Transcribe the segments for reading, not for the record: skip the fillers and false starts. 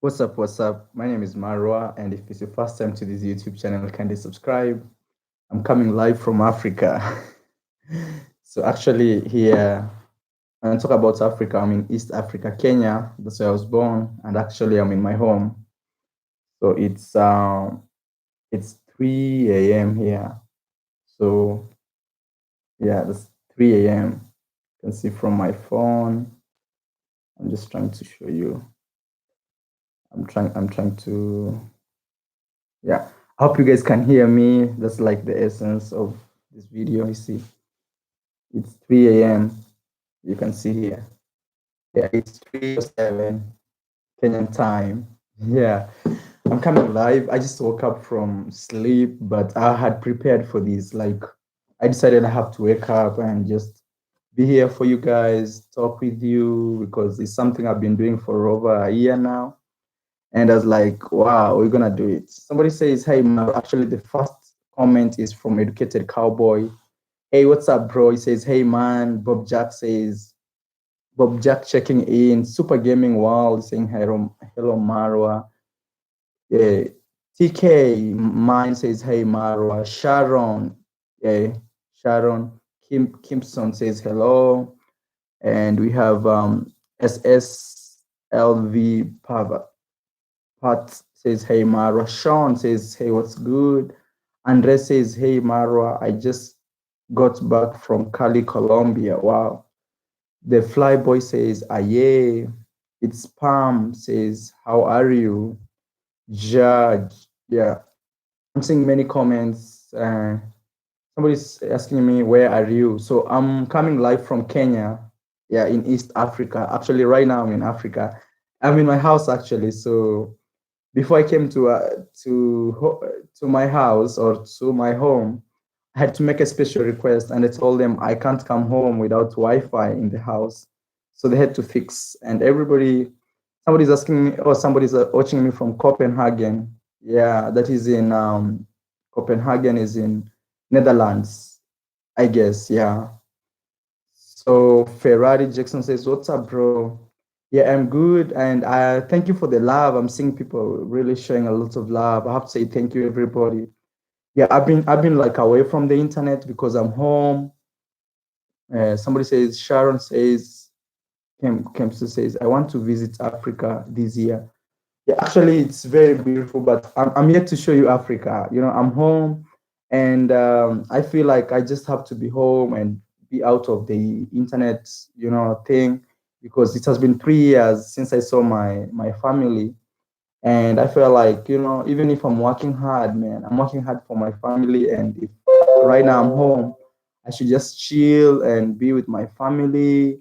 What's up? What's up? My name is Marwa, and if it's your first time to this YouTube channel, kindly subscribe. I'm coming live from Africa. So actually, here when I talk about Africa, I'm in East Africa, Kenya. That's where I was born, and actually, I'm in my home. So it's 3 a.m. here. So yeah, that's 3 a.m. You can see from my phone. I'm just trying to show you. I'm trying to, yeah. I hope you guys can hear me. That's like the essence of this video. You see, it's 3 a.m. You can see here. Yeah, it's 3:07 Kenyan time. Yeah, I'm coming live. I just woke up from sleep, but I had prepared for this. Like, I decided I have to wake up and just be here for you guys, talk with you, because it's something I've been doing for over a year now. And I was like, wow, we're gonna do it. Somebody says, hey, man, actually, the first comment is from Educated Cowboy. Hey, what's up, bro? He says, hey, man. Bob Jack checking in. Super Gaming World saying, hello Marwa. Yeah. TK, mine says, hey, Marwa. Sharon, yeah, Sharon. Kimpson says, hello. And we have SSLV Pava. Pat says, hey, Marwa. Sean says, hey, what's good? Andre says, hey, Marwa, I just got back from Cali, Colombia. Wow. The flyboy says, aye. It's Pam says, how are you? Judge. Yeah. I'm seeing many comments. Somebody's asking me, where are you? So I'm coming live from Kenya. Yeah, in East Africa. Actually, right now I'm in Africa. I'm in my house actually. So before I came to my house or to my home, I had to make a special request, and I told them I can't come home without Wi-Fi in the house. So they had to fix. And somebody's asking me, or somebody's watching me from Copenhagen. Yeah, that is in Copenhagen is in Netherlands, I guess. Yeah. So Ferrari Jackson says, "What's up, bro? Yeah, I'm good, and I thank you for the love. I'm seeing people really showing a lot of love. I have to say thank you, everybody. Yeah, I've been like away from the internet because I'm home. Somebody says Sharon says Kempster says I want to visit Africa this year. Yeah, actually, it's very beautiful, but I'm yet to show you Africa. I'm home, and I feel like I just have to be home and be out of the internet, thing, because it has been 3 years since I saw my family, and I feel like, even if I'm working hard, man, I'm working hard for my family, and if right now I'm home, I should just chill and be with my family,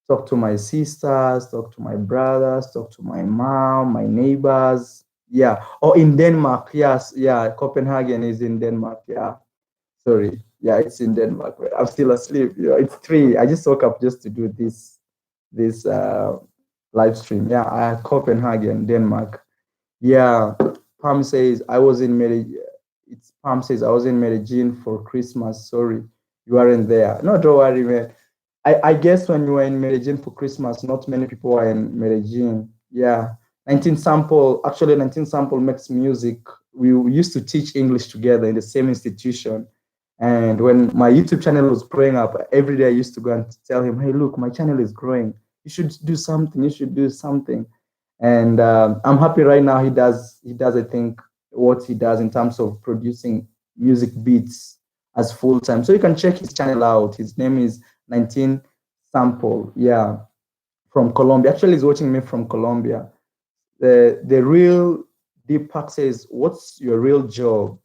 talk to my sisters, talk to my brothers, talk to my mom, my neighbors. Yeah. Or in Denmark. Yes. Yeah. Copenhagen is in Denmark. Yeah. Sorry. Yeah, it's in Denmark. I'm still asleep. It's 3. I just woke up just to do this live stream. Yeah, Copenhagen, Denmark. Yeah. Pam says I was in Medellin. It's Pam says I was in Medellin for Christmas. Sorry, you weren't there. No, don't worry, man. I guess when you were in Medellin for Christmas, not many people were in Medellin. Yeah. 19 Sample, actually 19 Sample makes music. We used to teach English together in the same institution. And when my YouTube channel was growing up, every day I used to go and tell him, hey, look, my channel is growing. You should do something. You should do something. And I'm happy right now he does, I think, what he does in terms of producing music beats as full time. So you can check his channel out. His name is 19 Sample, yeah, from Colombia. Actually, he's watching me from Colombia. The real Deepak says, "What's your real job?"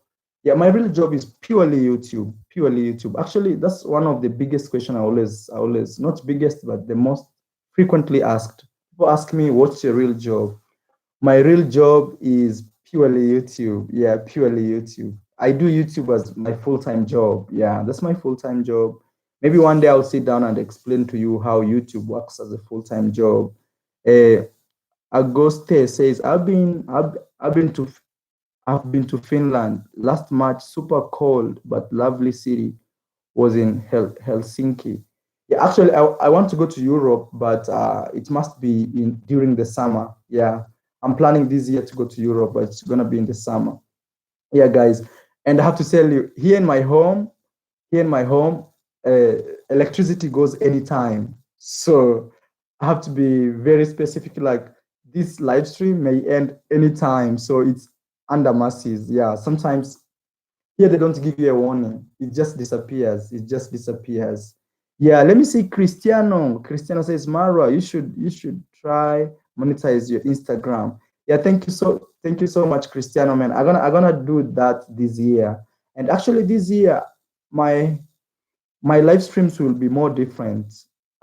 Yeah, my real job is purely YouTube. Purely YouTube. Actually, that's one of the biggest question I always not biggest, but the most frequently asked. People ask me, "What's your real job?" My real job is purely YouTube. Yeah, purely YouTube. I do YouTube as my full-time job. Yeah, that's my full-time job. Maybe one day I'll sit down and explain to you how YouTube works as a full-time job. Uh, Auguste says, I've been to Finland last March. Super cold but lovely city. Was in Helsinki. Yeah, actually, I want to go to Europe, but it must be in during the summer. Yeah, I'm planning this year to go to Europe, but it's gonna be in the summer. Yeah, guys. And I have to tell you, here in my home, uh, electricity goes anytime. So I have to be very specific. Like this live stream may end anytime. So it's under masses. Yeah. Sometimes here they don't give you a warning. It just disappears. It just disappears. Yeah, let me see Cristiano. Cristiano says, Mara, you should try monetize your Instagram. Yeah, thank you so much, Cristiano, man. I'm gonna do that this year. And actually this year, my my live streams will be more different.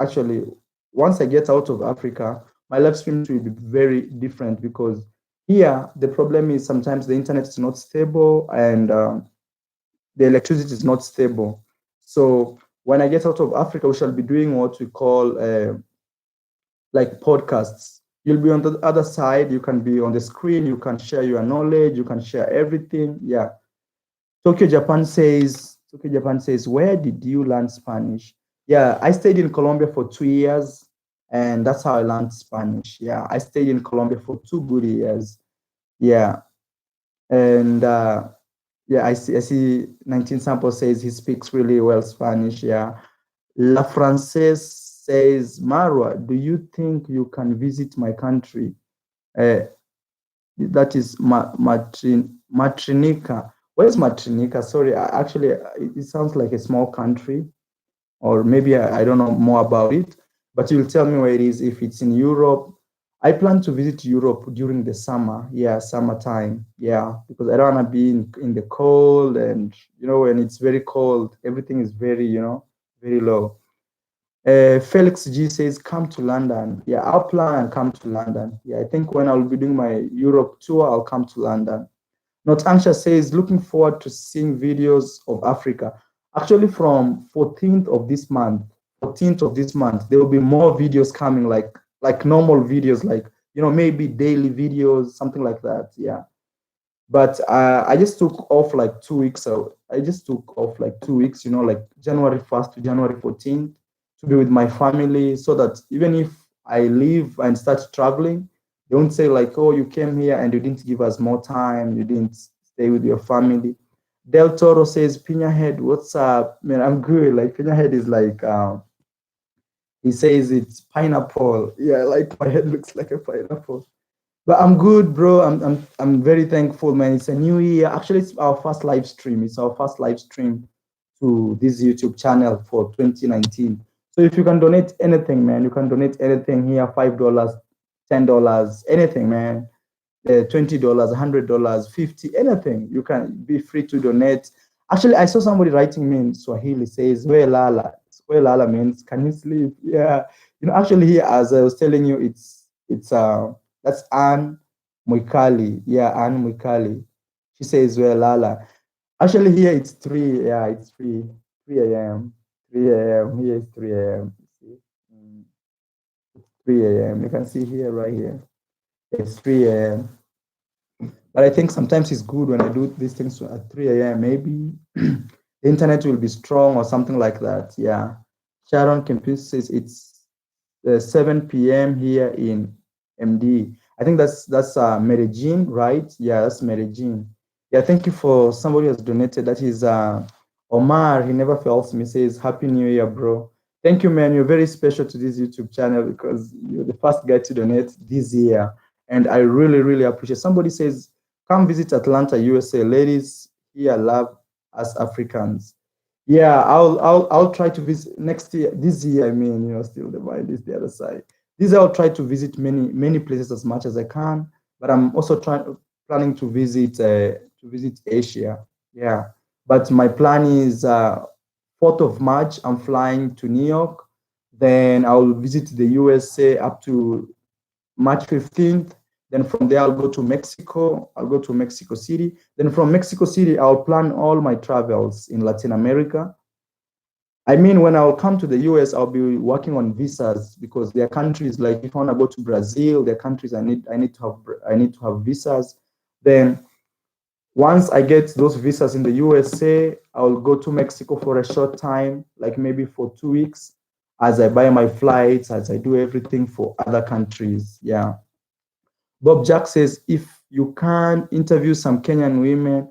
Actually, once I get out of Africa, my live streams will be very different because here the problem is sometimes the internet is not stable and the electricity is not stable. So when I get out of Africa, we shall be doing what we call like podcasts. You'll be on the other side. You can be on the screen. You can share your knowledge. You can share everything. Yeah. Tokyo Japan says, where did you learn Spanish? Yeah, I stayed in Colombia for 2 years, and that's how I learned Spanish. Yeah, I stayed in Colombia for 2 good years. Yeah, and yeah, I see 19 Sample says he speaks really well Spanish. Yeah. La Francaise says, Marwa, do you think you can visit my country? Uh, that is Matrinica. Where's Matrinica? Sorry, actually, it sounds like a small country, or maybe I don't know more about it, but you'll tell me where it is if it's in Europe. I plan to visit Europe during the summer. Yeah, summertime. Yeah, because I don't want to be in the cold, and when it's very cold, everything is very, very low. Felix G says, come to London. Yeah, I'll plan and come to London. Yeah, I think when I'll be doing my Europe tour, I'll come to London. Not Anxious says, looking forward to seeing videos of Africa. Actually, from 14th of this month, there will be more videos coming, like normal videos, like maybe daily videos, something like that. Yeah. But I just took off like 2 weeks. So I just took off like 2 weeks, like January 1st to January 14th to be with my family so that even if I leave and start traveling, they won't say like, oh, you came here and you didn't give us more time. You didn't stay with your family. Del Toro says, Pina Head, what's up? Man, I'm good. Like Pina Head is like, he says it's pineapple. Yeah, like my head looks like a pineapple. But I'm good, bro. I'm very thankful, man. It's a new year. Actually, it's our first live stream. It's our first live stream to this YouTube channel for 2019. So if you can donate anything, man, you can donate anything here, $5, $10, anything, man. $20, $100, 50, anything. You can be free to donate. Actually, I saw somebody writing me in Swahili says, where Lala? Where Lala means, can you sleep? Yeah. Actually here, as I was telling you, it's that's Anne Mwikali. Yeah, Anne Mwikali. She says, where Lala? Actually here it's 3, yeah, it's 3 a.m. 3 a.m. Here it's 3 a.m. See? 3 a.m. You can see here, right here. It's 3 a.m. But I think sometimes it's good when I do these things at 3 a.m. Maybe the internet will be strong or something like that. Yeah. Sharon Kempis says it's 7 p.m. here in MD. I think that's Medellin, right? Yeah, that's Medellin. Yeah, thank you for somebody who has donated. That is Omar. He never fails me. Says Happy New Year, bro. Thank you, man. You're very special to this YouTube channel because you're the first guy to donate this year, and I really, really appreciate. Somebody says, "Come visit Atlanta, USA, ladies. Here, love us Africans." Yeah, I'll try to visit next year. This year, I mean, still the mind is the other side. This year, I'll try to visit many places as much as I can. But I'm also planning to visit Asia. Yeah, but my plan is 4th of March. I'm flying to New York. Then I'll visit the USA up to March 15th. Then from there, I'll go to Mexico. I'll go to Mexico City. Then from Mexico City, I'll plan all my travels in Latin America. I mean, when I'll come to the US, I'll be working on visas because there are countries like if I want to go to Brazil, there are countries I need to have visas. Then once I get those visas in the USA, I'll go to Mexico for a short time, like maybe for 2 weeks, as I buy my flights, as I do everything for other countries. Yeah. Bob Jack says, if you can interview some Kenyan women,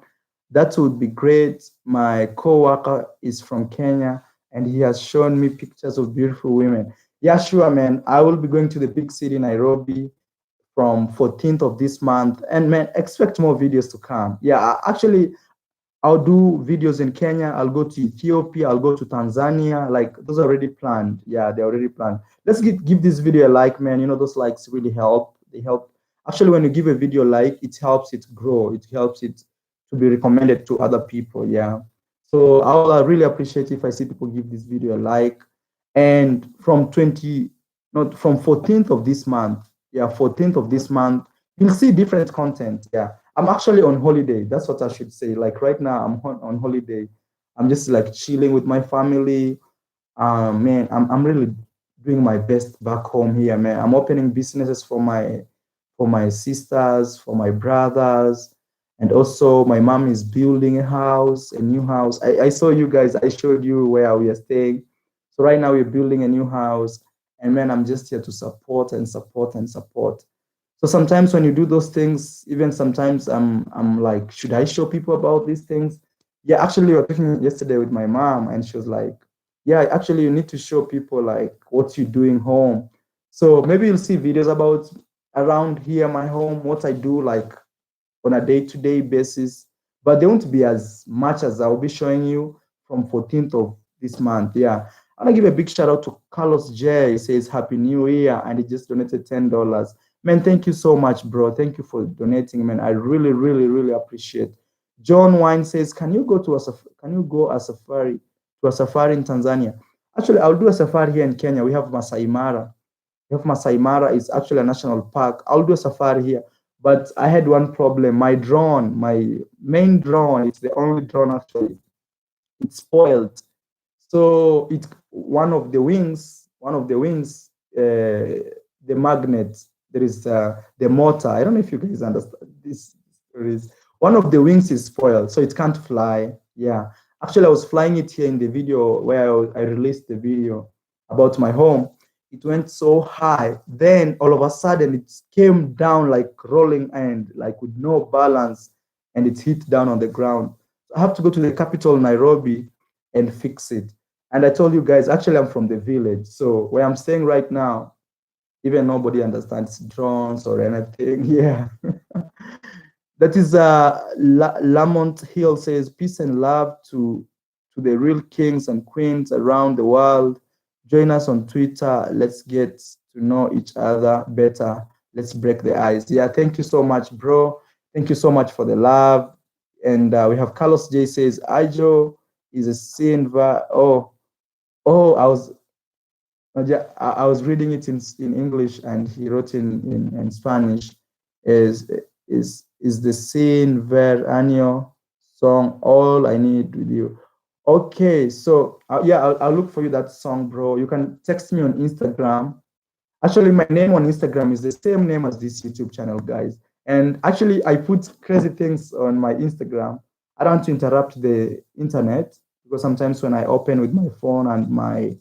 that would be great. My coworker is from Kenya and he has shown me pictures of beautiful women. Yeah, sure, man. I will be going to the big city, Nairobi, from 14th of this month. And man, expect more videos to come. Yeah, actually, I'll do videos in Kenya. I'll go to Ethiopia. I'll go to Tanzania. Like those are already planned. Yeah, they're already planned. Let's give this video a like, man. You know, those likes really help. They help. Actually, when you give a video a like, it helps it grow. It helps it to be recommended to other people. Yeah. So I'll really appreciate if I see people give this video a like. And from 20, not from 14th of this month. Yeah, 14th of this month, you'll see different content. Yeah. I'm actually on holiday. That's what I should say. Like right now, I'm on holiday. I'm just like chilling with my family. Man, I'm really doing my best back home here, man. I'm opening businesses for my sisters, for my brothers, and also my mom is building a house, a new house. I saw you guys. I showed you where we are staying. So right now we're building a new house, and man, I'm just here to support and support and support. So sometimes when you do those things, even sometimes I'm like, should I show people about these things? Yeah, actually, we were talking yesterday with my mom, and she was like, yeah, actually, you need to show people like what you're doing home. So maybe you'll see videos about around here, my home, what I do like on a day-to-day basis, but they won't be as much as I'll be showing you from 14th of this month. Yeah. I want to give a big shout out to Carlos J. He says Happy New Year and he just donated $10. Man, thank you so much, bro. Thank you for donating, man. I really, really, really appreciate. John Wine says, can you go to can you go a safari in Tanzania? Actually, I'll do a safari here in Kenya. We have Masai Mara. Masai Mara is actually a national park. I'll do a safari here. But I had one problem. My drone, my main drone, it's the only drone actually. It's spoiled. So it the magnet, there is the motor. I don't know if you guys understand this. There is one of the wings is spoiled, so it can't fly. Yeah. Actually, I was flying it here in the video where I released the video about my home. It went so high. Then all of a sudden it came down like rolling end, like with no balance, and it hit down on the ground. So I have to go to the capital, Nairobi, and fix it. And I told you guys, actually, I'm from the village. So where I'm staying right now, even nobody understands drones or anything. Yeah. That is Lamont Hill says, peace and love to the real kings and queens around the world. Join us on Twitter. Let's get to know each other better. Let's break the ice. Yeah, thank you so much, bro. Thank you so much for the love. And we have Carlos J says, Ajo is a sin. Oh, I was reading it in English and he wrote in Spanish. Is is the sin ver año song all I need with you? Okay, so yeah, I'll look for you that song, bro. You can text me on Instagram. Actually, my name on Instagram is the same name as this YouTube channel, guys. And actually, I put crazy things on my Instagram. I don't want to interrupt the internet because sometimes when I open with my phone and my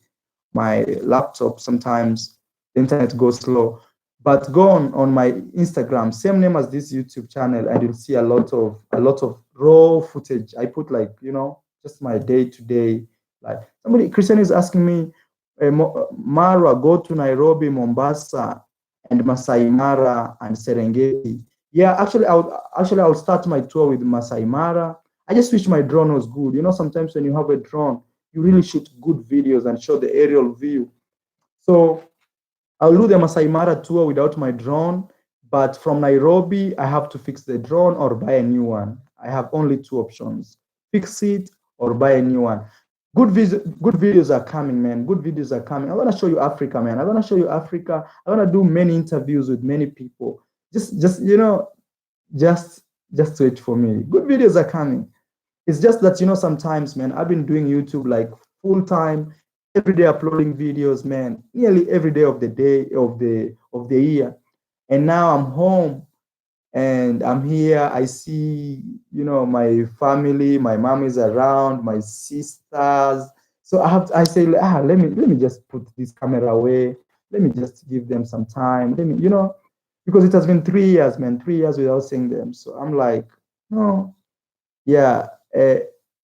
laptop, sometimes the internet goes slow. But go on my Instagram, same name as this YouTube channel, and you'll see a lot of raw footage. I put like, you know, just my day to day. Like somebody Christian is asking me, Mara, go to Nairobi, Mombasa, and Masai Mara and Serengeti. Yeah, I'll start my tour with Masai Mara. I just wish my drone was good. You know, sometimes when you have a drone, you really shoot good videos and show the aerial view. So I'll do the Masai Mara tour without my drone, but from Nairobi, I have to fix the drone or buy a new one. I have only two options: fix it or buy a new one. Good videos are coming, man. Good videos are coming. I want to show you Africa, man. I want to show you Africa. I want to do many interviews with many people. Just you know, just just wait for me. Good videos are coming. It's just that, you know, sometimes, man, I've been doing YouTube like full time, every day uploading videos, man, nearly every day of the year. And now I'm home and I'm here. I see, you know, my family, my mom is around, my sisters. So I say, let me just put this camera away. Let me just give them some time. Let me, you know, because it has been 3 years, man, 3 years without seeing them. So I'm like, no, yeah.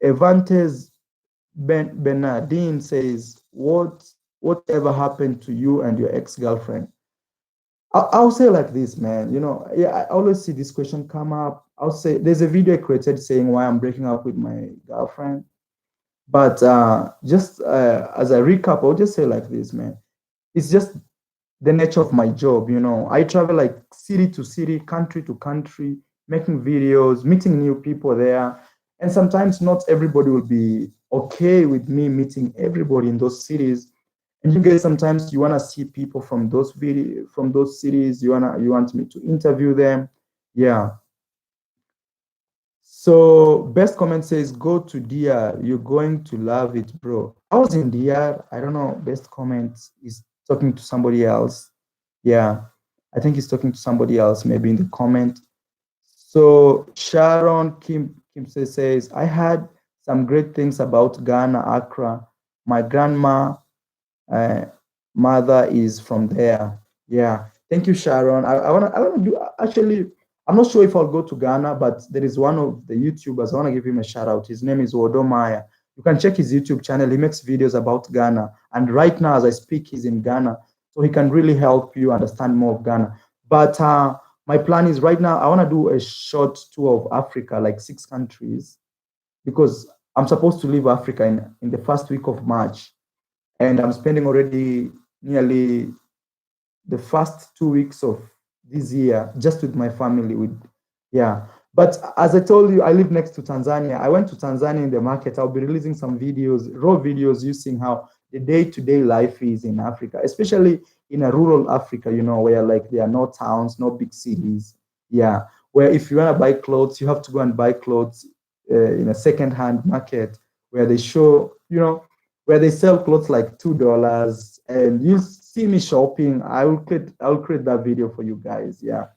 Evantes Bernardine says, whatever happened to you and your ex-girlfriend? I'll say like this, man. Yeah, I always see this question come up. I'll say there's a video I created saying why I'm breaking up with my girlfriend. But just as a recap, I'll just say like this, man. It's just the nature of my job. I travel like city to city, country to country, making videos, meeting new people there. And sometimes not everybody will be okay with me meeting everybody in those cities. And you guys, sometimes you want to see people from those cities. You want me to interview them. Yeah. So best comment says, go to DR. You're going to love it, bro. I was in DR. I don't know. Best comment is talking to somebody else. Yeah. I think he's talking to somebody else, maybe in the comment. So Sharon Kim says, I had some great things about Ghana, Accra. My grandma uh, mother is from there. Yeah. Thank you, Sharon. I wanna do actually. I'm not sure if I'll go to Ghana, but there is one of the YouTubers. I want to give him a shout out. His name is Wodomaya. You can check his YouTube channel. He makes videos about Ghana. And right now, as I speak, he's in Ghana. So he can really help you understand more of Ghana. But my plan is right now, I want to do a short tour of Africa, like 6 countries, because I'm supposed to leave Africa in the first week of March. And I'm spending already nearly the first 2 weeks of this year just with my family. Yeah. But as I told you, I live next to Tanzania. I went to Tanzania in the market. I'll be releasing some videos, raw videos, using how the day-to-day life is in Africa, especially in a rural Africa, where like there are no towns, no big cities. Yeah. Where if you want to buy clothes, you have to go and buy clothes in a second-hand market where they show, where they sell clothes like $2, and you see me shopping. I'll create that video for you guys. Yeah.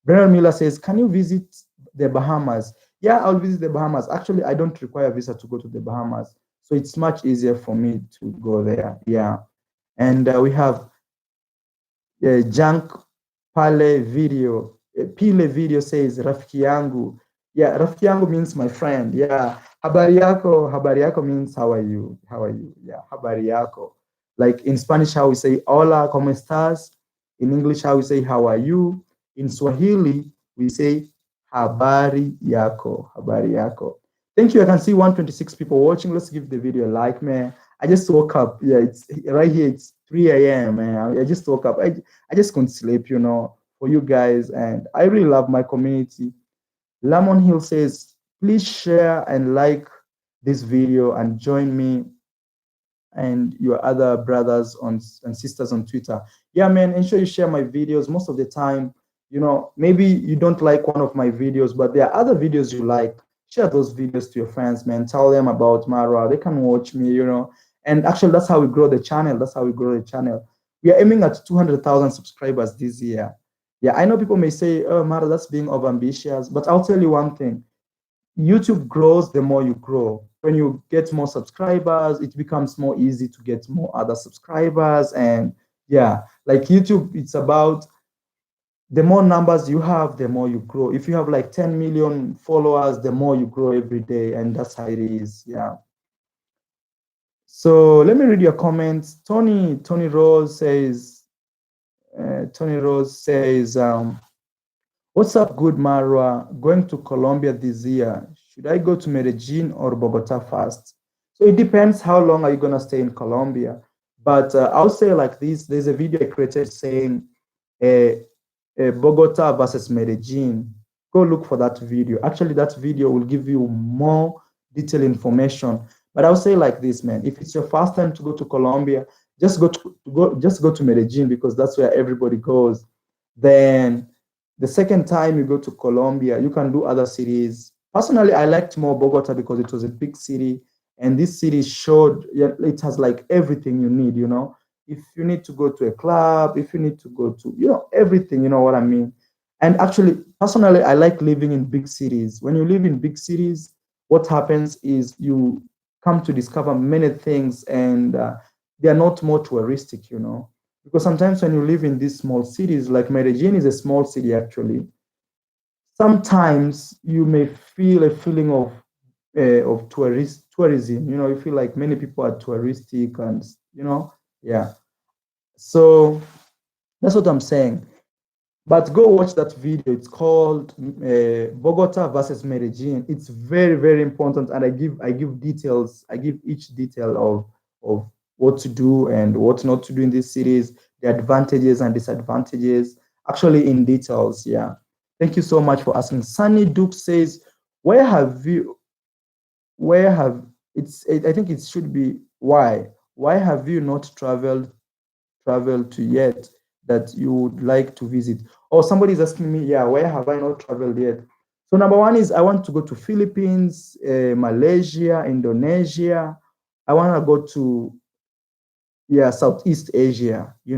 Brennan Miller says, can you visit the Bahamas? Yeah, I'll visit the Bahamas. Actually, I don't require a visa to go to the Bahamas, so it's much easier for me to go there. Yeah. And we have Junk Pile video says, rafiki yangu. Yeah, rafiki yangu means my friend. Yeah. Habari yako means how are you? How are you? Yeah, habari yako. Like in Spanish, how we say hola, ¿cómo estás? In English, how we say how are you? In Swahili, we say habari yako, habari yako. Thank you. I can see 126 people watching. Let's give the video a like, man. I just woke up. Yeah, it's right here. It's 3 a.m., man. I just woke up. I just couldn't sleep, for you guys. And I really love my community. Lamon Hill says, please share and like this video and join me and your other brothers and sisters on Twitter. Yeah, man, ensure you share my videos. Most of the time, maybe you don't like one of my videos, but there are other videos you like. Share those videos to your friends, man. Tell them about Mara. They can watch me, And actually, that's how we grow the channel. That's how we grow the channel. We are aiming at 200,000 subscribers this year. Yeah, I know people may say, oh, Mara, that's being overambitious. But I'll tell you one thing. YouTube grows the more you grow. When you get more subscribers, it becomes more easy to get more other subscribers. And yeah, like YouTube, it's about the more numbers you have, the more you grow. If you have like 10 million followers, the more you grow every day. And that's how it is. Yeah. So let me read your comments. Tony Rose says, what's up, good Marwa? Going to Colombia this year. Should I go to Medellin or Bogota first? So it depends how long are you going to stay in Colombia. But I'll say like this. There's a video I created saying Bogota versus Medellin. Go look for that video. Actually, that video will give you more detailed information. But I'll say like this, man. If it's your first time to go to Colombia, just go to Medellin because that's where everybody goes. Then the second time you go to Colombia, you can do other cities. Personally, I liked more Bogota because it was a big city, and this city showed, yeah, it has like everything you need, if you need to go to a club, if you need to go to, everything, you know what I mean? And actually, personally, I like living in big cities. When you live in big cities, what happens is you come to discover many things, and they are not more touristic, Because sometimes when you live in these small cities, like Medellin is a small city actually, sometimes you may feel a feeling of tourism. You know, you feel like many people are touristic, and yeah. So that's what I'm saying. But go watch that video. It's called Bogota versus Medellin. It's very, very important, and I give details. I give each detail of what to do and what not to do in these cities, the advantages and disadvantages, actually in details. Yeah. Thank you so much for asking. Sunny Duke says, "Where have you? Where have I think it should be why? Why have you not traveled to yet that you would like to visit?" Or somebody is asking me, yeah, where have I not traveled yet? So number one is I want to go to Philippines, Malaysia, Indonesia. I want to go to, yeah, Southeast Asia. I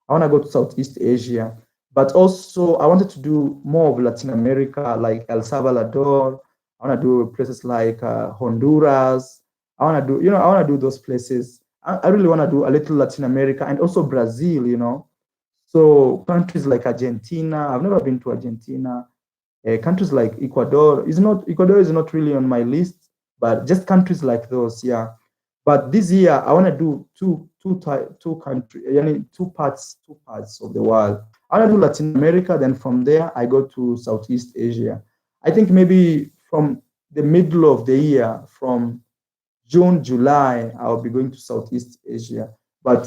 want to go to Southeast Asia, but also I wanted to do more of Latin America, like El Salvador. I want to do places like Honduras. I want to do, I want to do those places. I really want to do a little Latin America and also Brazil. So countries like Argentina. I've never been to Argentina. Countries like Ecuador is not really on my list, but just countries like those, yeah. But this year I want to do two country, two parts of the world. I want to do Latin America, then from there I go to Southeast Asia. I think maybe from the middle of the year, from June, July, I'll be going to Southeast Asia. But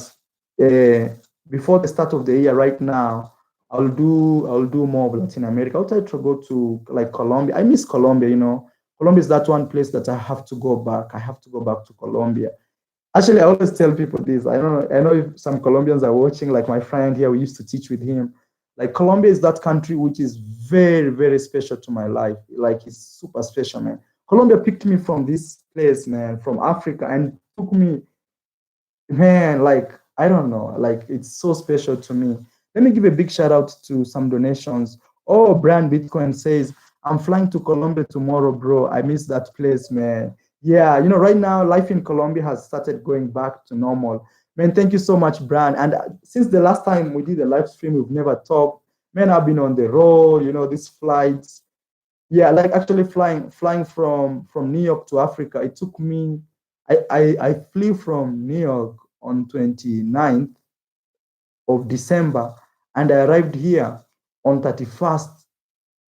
uh, before the start of the year, right now, I'll do more of Latin America. I'll try to go to like Colombia. I miss Colombia. Colombia is that one place that I have to go back. I have to go back to Colombia. Actually, I always tell people this. I know if some Colombians are watching, like my friend here, we used to teach with him. Like Colombia is that country which is very, very special to my life. Like it's super special, man. Colombia picked me from this place, man, from Africa, and took me, man, like I don't know, like it's so special to me. Let me give a big shout out to some donations. Oh, Brand Bitcoin says, "I'm flying to Colombia tomorrow, bro. I miss that place, man." Yeah, right now life in Colombia has started going back to normal. Man, thank you so much, Brand. And since the last time we did a live stream, we've never talked. Man, I've been on the road, these flights. Yeah, like actually flying from New York to Africa. It took me, I flew from New York on 29th of December, and I arrived here on 31st.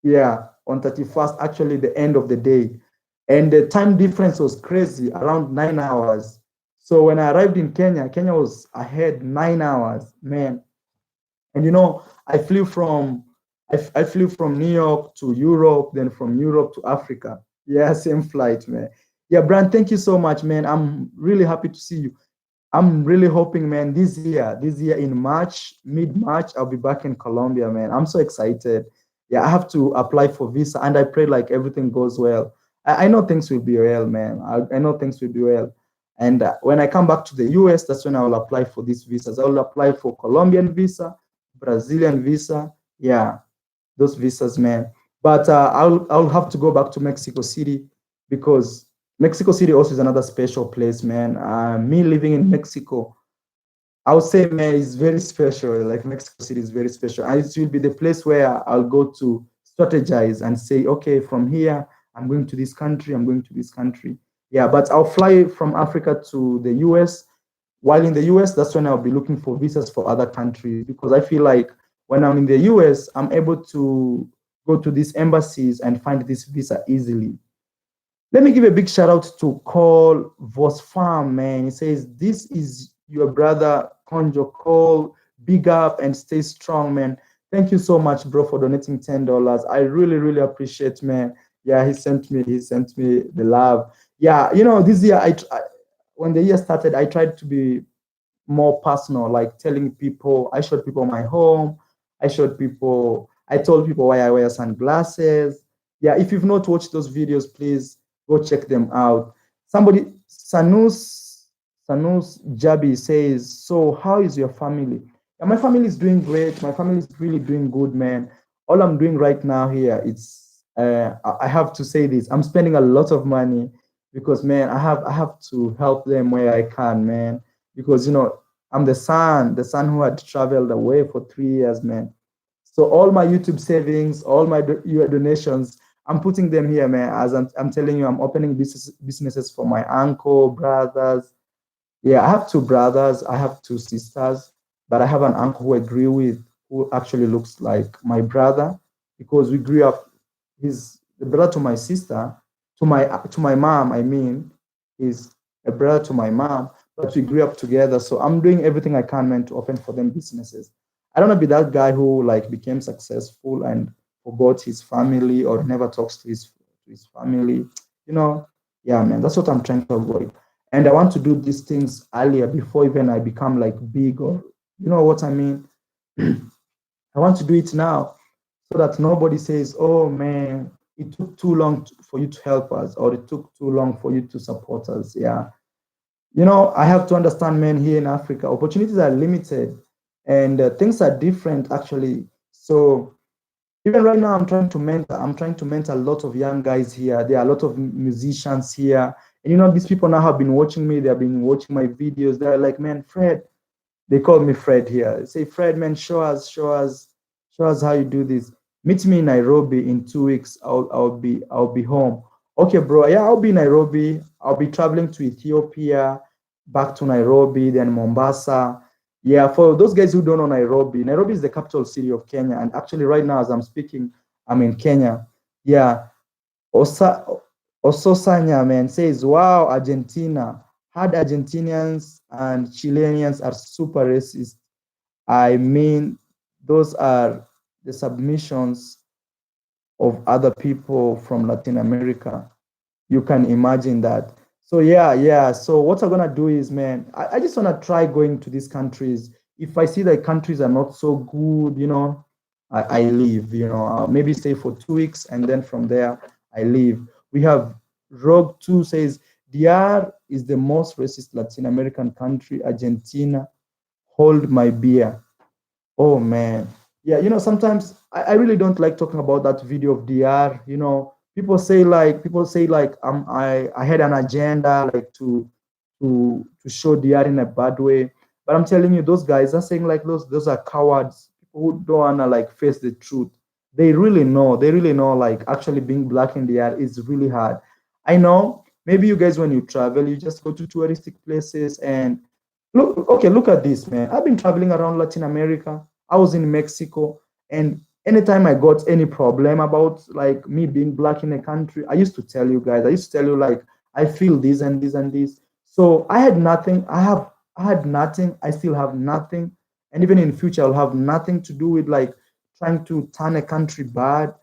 Yeah, on 31st, actually the end of the day. And the time difference was crazy, around 9 hours. So when I arrived in Kenya, Kenya was ahead 9 hours, man. And I flew from New York to Europe, then from Europe to Africa. Yeah, same flight, man. Yeah, Brian, thank you so much, man. I'm really happy to see you. I'm really hoping, man, this year in March, mid-March, I'll be back in Colombia, man. I'm so excited. Yeah, I have to apply for visa, and I pray like everything goes well. I know things will be well, man. I know things will be well. And when I come back to the US, that's when I will apply for these visas. I will apply for Colombian visa, Brazilian visa. Yeah, those visas, man. But I'll have to go back to Mexico City because Mexico City also is another special place, man. Me living in Mexico, I would say, man, it's very special. Like Mexico City is very special, and it will be the place where I'll go to strategize and say, okay, from here I'm going to this country. I'm going to this country. Yeah, but I'll fly from Africa to the US. While in the US, that's when I'll be looking for visas for other countries because I feel like when I'm in the US, I'm able to go to these embassies and find this visa easily. Let me give a big shout out to Cole Vosfarm, man. He says, "This is your brother, Conjo Cole. Big up and stay strong, man." Thank you so much, bro, for donating $10. I really, really appreciate, man. Yeah, he sent me the love. Yeah, this year, when the year started, I tried to be more personal, like telling people, I showed people my home. I told people why I wear sunglasses. Yeah, if you've not watched those videos, please go check them out. Somebody, Sanus Jabi says, "So how is your family?" Yeah, my family is doing great. My family is really doing good, man. All I'm doing right now here, I have to say this. I'm spending a lot of money because, man, I have to help them where I can, man. Because I'm the son who had traveled away for 3 years, man. So all my YouTube savings, all my your donations, I'm putting them here, man. As I'm telling you, I'm opening businesses for my uncle, brothers. Yeah, I have two brothers, I have two sisters, but I have an uncle who I grew with who actually looks like my brother because we grew up. He's the brother to my sister, to my mom. I mean, he's a brother to my mom, but we grew up together. So I'm doing everything I can, man, to open for them businesses. I don't want to be that guy who like became successful and forgot his family or never talks to his family. You know, yeah, man, that's what I'm trying to avoid. And I want to do these things earlier before even I become like big or you know what I mean. I want to do it now so that nobody says, "Oh man, it took too long for you to help us," or "It took too long for you to support us." Yeah, you know, I have to understand, man. Here in Africa, opportunities are limited, and things are different actually. So even right now, I'm trying to mentor a lot of young guys here. There are a lot of musicians here, and you know, these people now have been watching me. They have been watching my videos. They're like, "Man, Fred," they call me Fred here. They say, "Fred, man, show us how you do this. Meet me in Nairobi in 2 weeks. I'll be home." Okay, bro. Yeah, I'll be in Nairobi. I'll be traveling to Ethiopia, back to Nairobi, then Mombasa. Yeah, for those guys who don't know Nairobi, Nairobi is the capital city of Kenya. And actually, right now, as I'm speaking, I'm in Kenya. Yeah, Osa, Ososanya, man, says, "Wow, Argentina. Had Argentinians and Chileans are super racist. I mean, those are the submissions of other people from Latin America. You can imagine that." So yeah. So what I'm gonna do is, man, I just wanna try going to these countries. If I see that countries are not so good, you know, I leave. You know, I'll maybe stay for 2 weeks and then from there I leave. We have Rogue Two says DR is the most racist Latin American country. Argentina, hold my beer. Oh man. Yeah, you know, sometimes I really don't like talking about that video of DR. You know, people say like I had an agenda like to show DR in a bad way. But I'm telling you, those guys are saying like those are cowards, people who don't wanna like face the truth. They really know like actually being black in DR is really hard. I know maybe you guys when you travel, you just go to touristic places and look, okay, look at this, man. I've been traveling around Latin America. I was in Mexico, and anytime I got any problem about like me being black in a country, I used to tell you guys. I used to tell you like I feel this and this and this. So I had nothing. I had nothing. I still have nothing, and even in future, I'll have nothing to do with like trying to turn a country bad.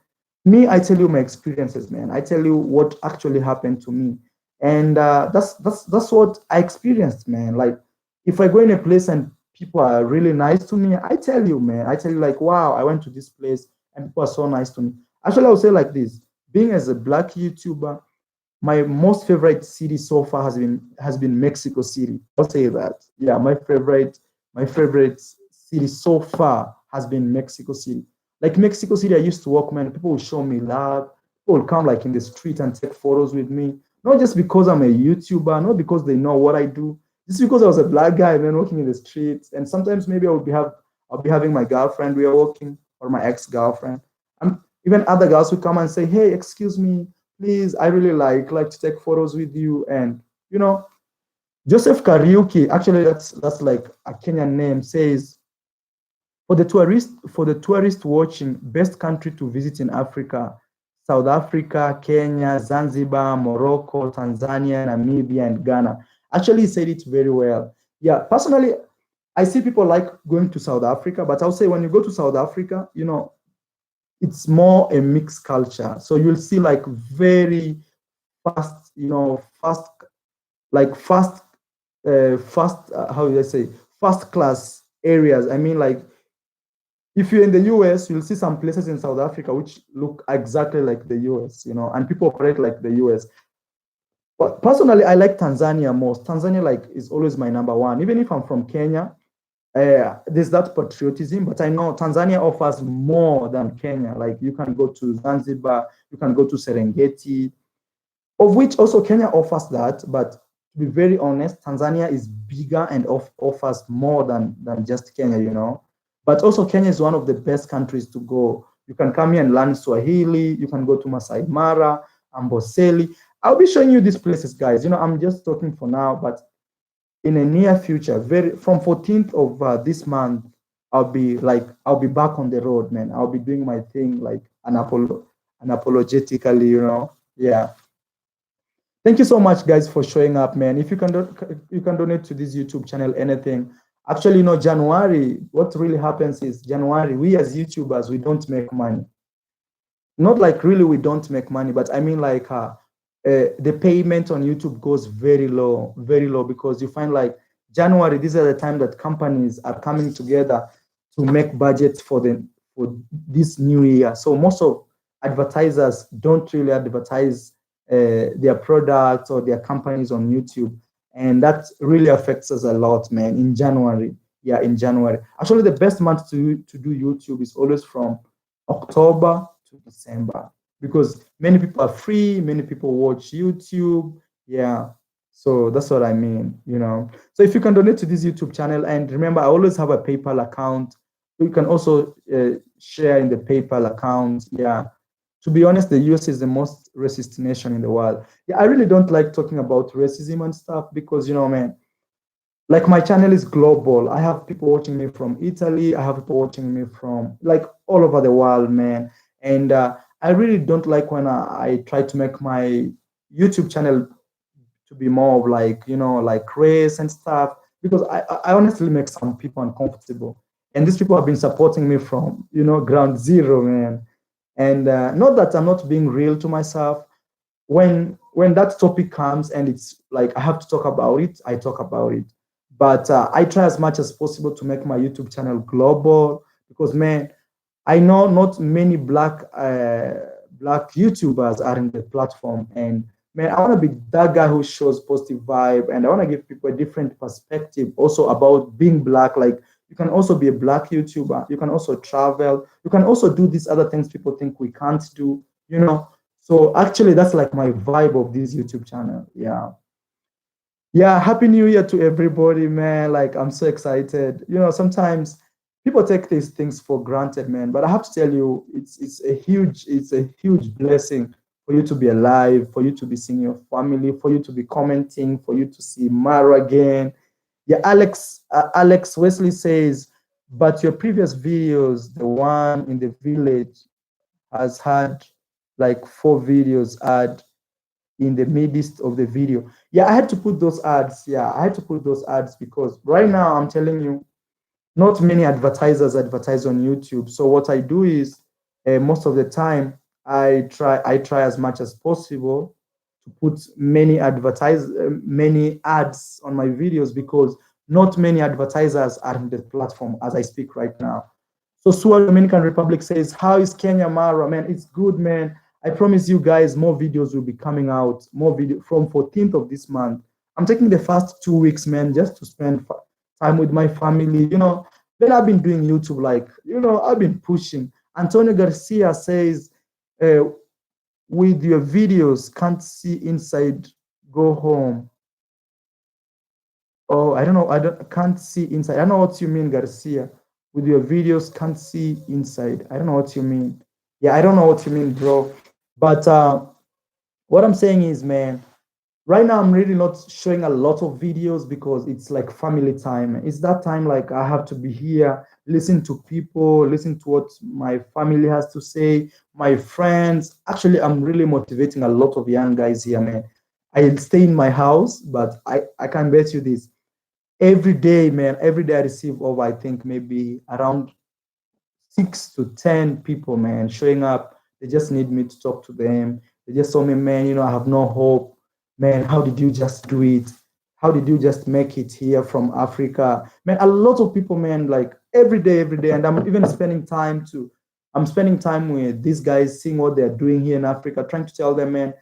Me, I tell you my experiences, man. I tell you what actually happened to me, and that's what I experienced, man. Like if I go in a place and people are really nice to me, I tell you, man. I tell you, like, wow, I went to this place and people are so nice to me. Actually, I would say like this: being as a black YouTuber, my most favorite city so far has been Mexico City. I'll say that. Yeah, my favorite city so far has been Mexico City. Like Mexico City, I used to walk, man. People will show me love. People will come like in the street and take photos with me. Not just because I'm a YouTuber, not because they know what I do, just because I was a black guy, man, walking in the streets. And sometimes maybe I'll be having my girlfriend, we are walking, or my ex-girlfriend. Even other girls will come and say, "Hey, excuse me, please, I really like to take photos with you." And you know, Joseph Kariuki, actually that's like a Kenyan name, says for the tourist watching, best country to visit in Africa: South Africa, Kenya, Zanzibar, Morocco, Tanzania, Namibia, and Ghana. Actually, he said it very well. Yeah, personally, I see people like going to South Africa, but I'll say when you go to South Africa, you know, it's more a mixed culture. So you'll see like very fast, you know, how do I say, first class areas. I mean, like if you're in the US, you'll see some places in South Africa which look exactly like the US, you know, and people operate like the US. But personally, I like Tanzania most. Tanzania like is always my number one. Even if I'm from Kenya, there's that patriotism, but I know Tanzania offers more than Kenya. Like you can go to Zanzibar, you can go to Serengeti, of which also Kenya offers that, but to be very honest, Tanzania is bigger and offers more than just Kenya, you know. But also Kenya is one of the best countries to go. You can come here and learn Swahili. You can go to Masai Mara, Amboseli. I'll be showing you these places, guys. You know, I'm just talking for now, but in a near future, very from 14th of this month, I'll be back on the road, man. I'll be doing my thing like unapologetically, you know. Yeah. Thank you so much, guys, for showing up, man. If you can donate to this YouTube channel, anything. Actually, you know, January, what really happens is January, we as YouTubers, we don't make money. Not like really we don't make money, but I mean like the payment on YouTube goes very low, because you find like January, these are the time that companies are coming together to make budgets for this new year. So most of advertisers don't really advertise their products or their companies on YouTube, and that really affects us a lot, man. In January, yeah, in January. Actually, the best month to do YouTube is always from October to December, because many people are free, many people watch YouTube. Yeah. So that's what I mean, you know. So if you can donate to this YouTube channel, and remember, I always have a PayPal account. You can also share in the PayPal account. Yeah. To be honest, the US is the most racist nation in the world. Yeah, I really don't like talking about racism and stuff because, you know, man, like my channel is global. I have people watching me from Italy. I have people watching me from like all over the world, man. And I really don't like when I try to make my YouTube channel to be more of like, you know, like race and stuff, because I honestly make some people uncomfortable. And these people have been supporting me from, you know, ground zero, man. And not that I'm not being real to myself. When that topic comes and it's like I have to talk about it, I talk about it. But I try as much as possible to make my YouTube channel global, because man, I know not many black YouTubers are in the platform, and man, I want to be that guy who shows positive vibe, and I want to give people a different perspective also about being black. Like you can also be a black YouTuber, you can also travel, you can also do these other things people think we can't do, you know. So actually, that's like my vibe of this YouTube channel. Yeah. Yeah, happy new year to everybody, man. Like I'm so excited. You know, sometimes people take these things for granted, man. But I have to tell you, it's a huge blessing for you to be alive, for you to be seeing your family, for you to be commenting, for you to see Mara again. Yeah, Alex Wesley says, but your previous videos, the one in the village, has had like 4 videos ad in the midst of the video. Yeah, I had to put those ads. Yeah, I had to put those ads because right now I'm telling you, not many advertisers advertise on YouTube. So what I do is most of the time I try as much as possible to put many ads on my videos, because not many advertisers are in the platform as I speak right now. So Suwa Dominican Republic says, how is Kenya, Mara? Man, it's good, man. I promise you guys, more videos will be coming out, more video from 14th of this month. I'm taking the first 2 weeks, man, just to spend time with my family, you know. Then I've been doing YouTube, like, you know, I've been pushing. Antonio Garcia says, uh, with your videos, can't see inside, go home. Oh, I don't know. Can't see inside. I don't know what you mean, Garcia. With your videos, can't see inside. I don't know what you mean. Yeah, I don't know what you mean, bro. But what I'm saying is, man, right now I'm really not showing a lot of videos because it's like family time. It's that time like I have to be here, listen to people, listen to what my family has to say, my friends. Actually, I'm really motivating a lot of young guys here, man. I stay in my house, but I can bet you this. Every day, man, every day I receive over, I think maybe around 6 to 10 people, man, showing up. They just need me to talk to them. They just told me, man, you know, I have no hope. Man, how did you just do it? How did you just make it here from Africa? Man, a lot of people, man, like every day. And I'm spending time with these guys, seeing what they're doing here in Africa, trying to tell them, man,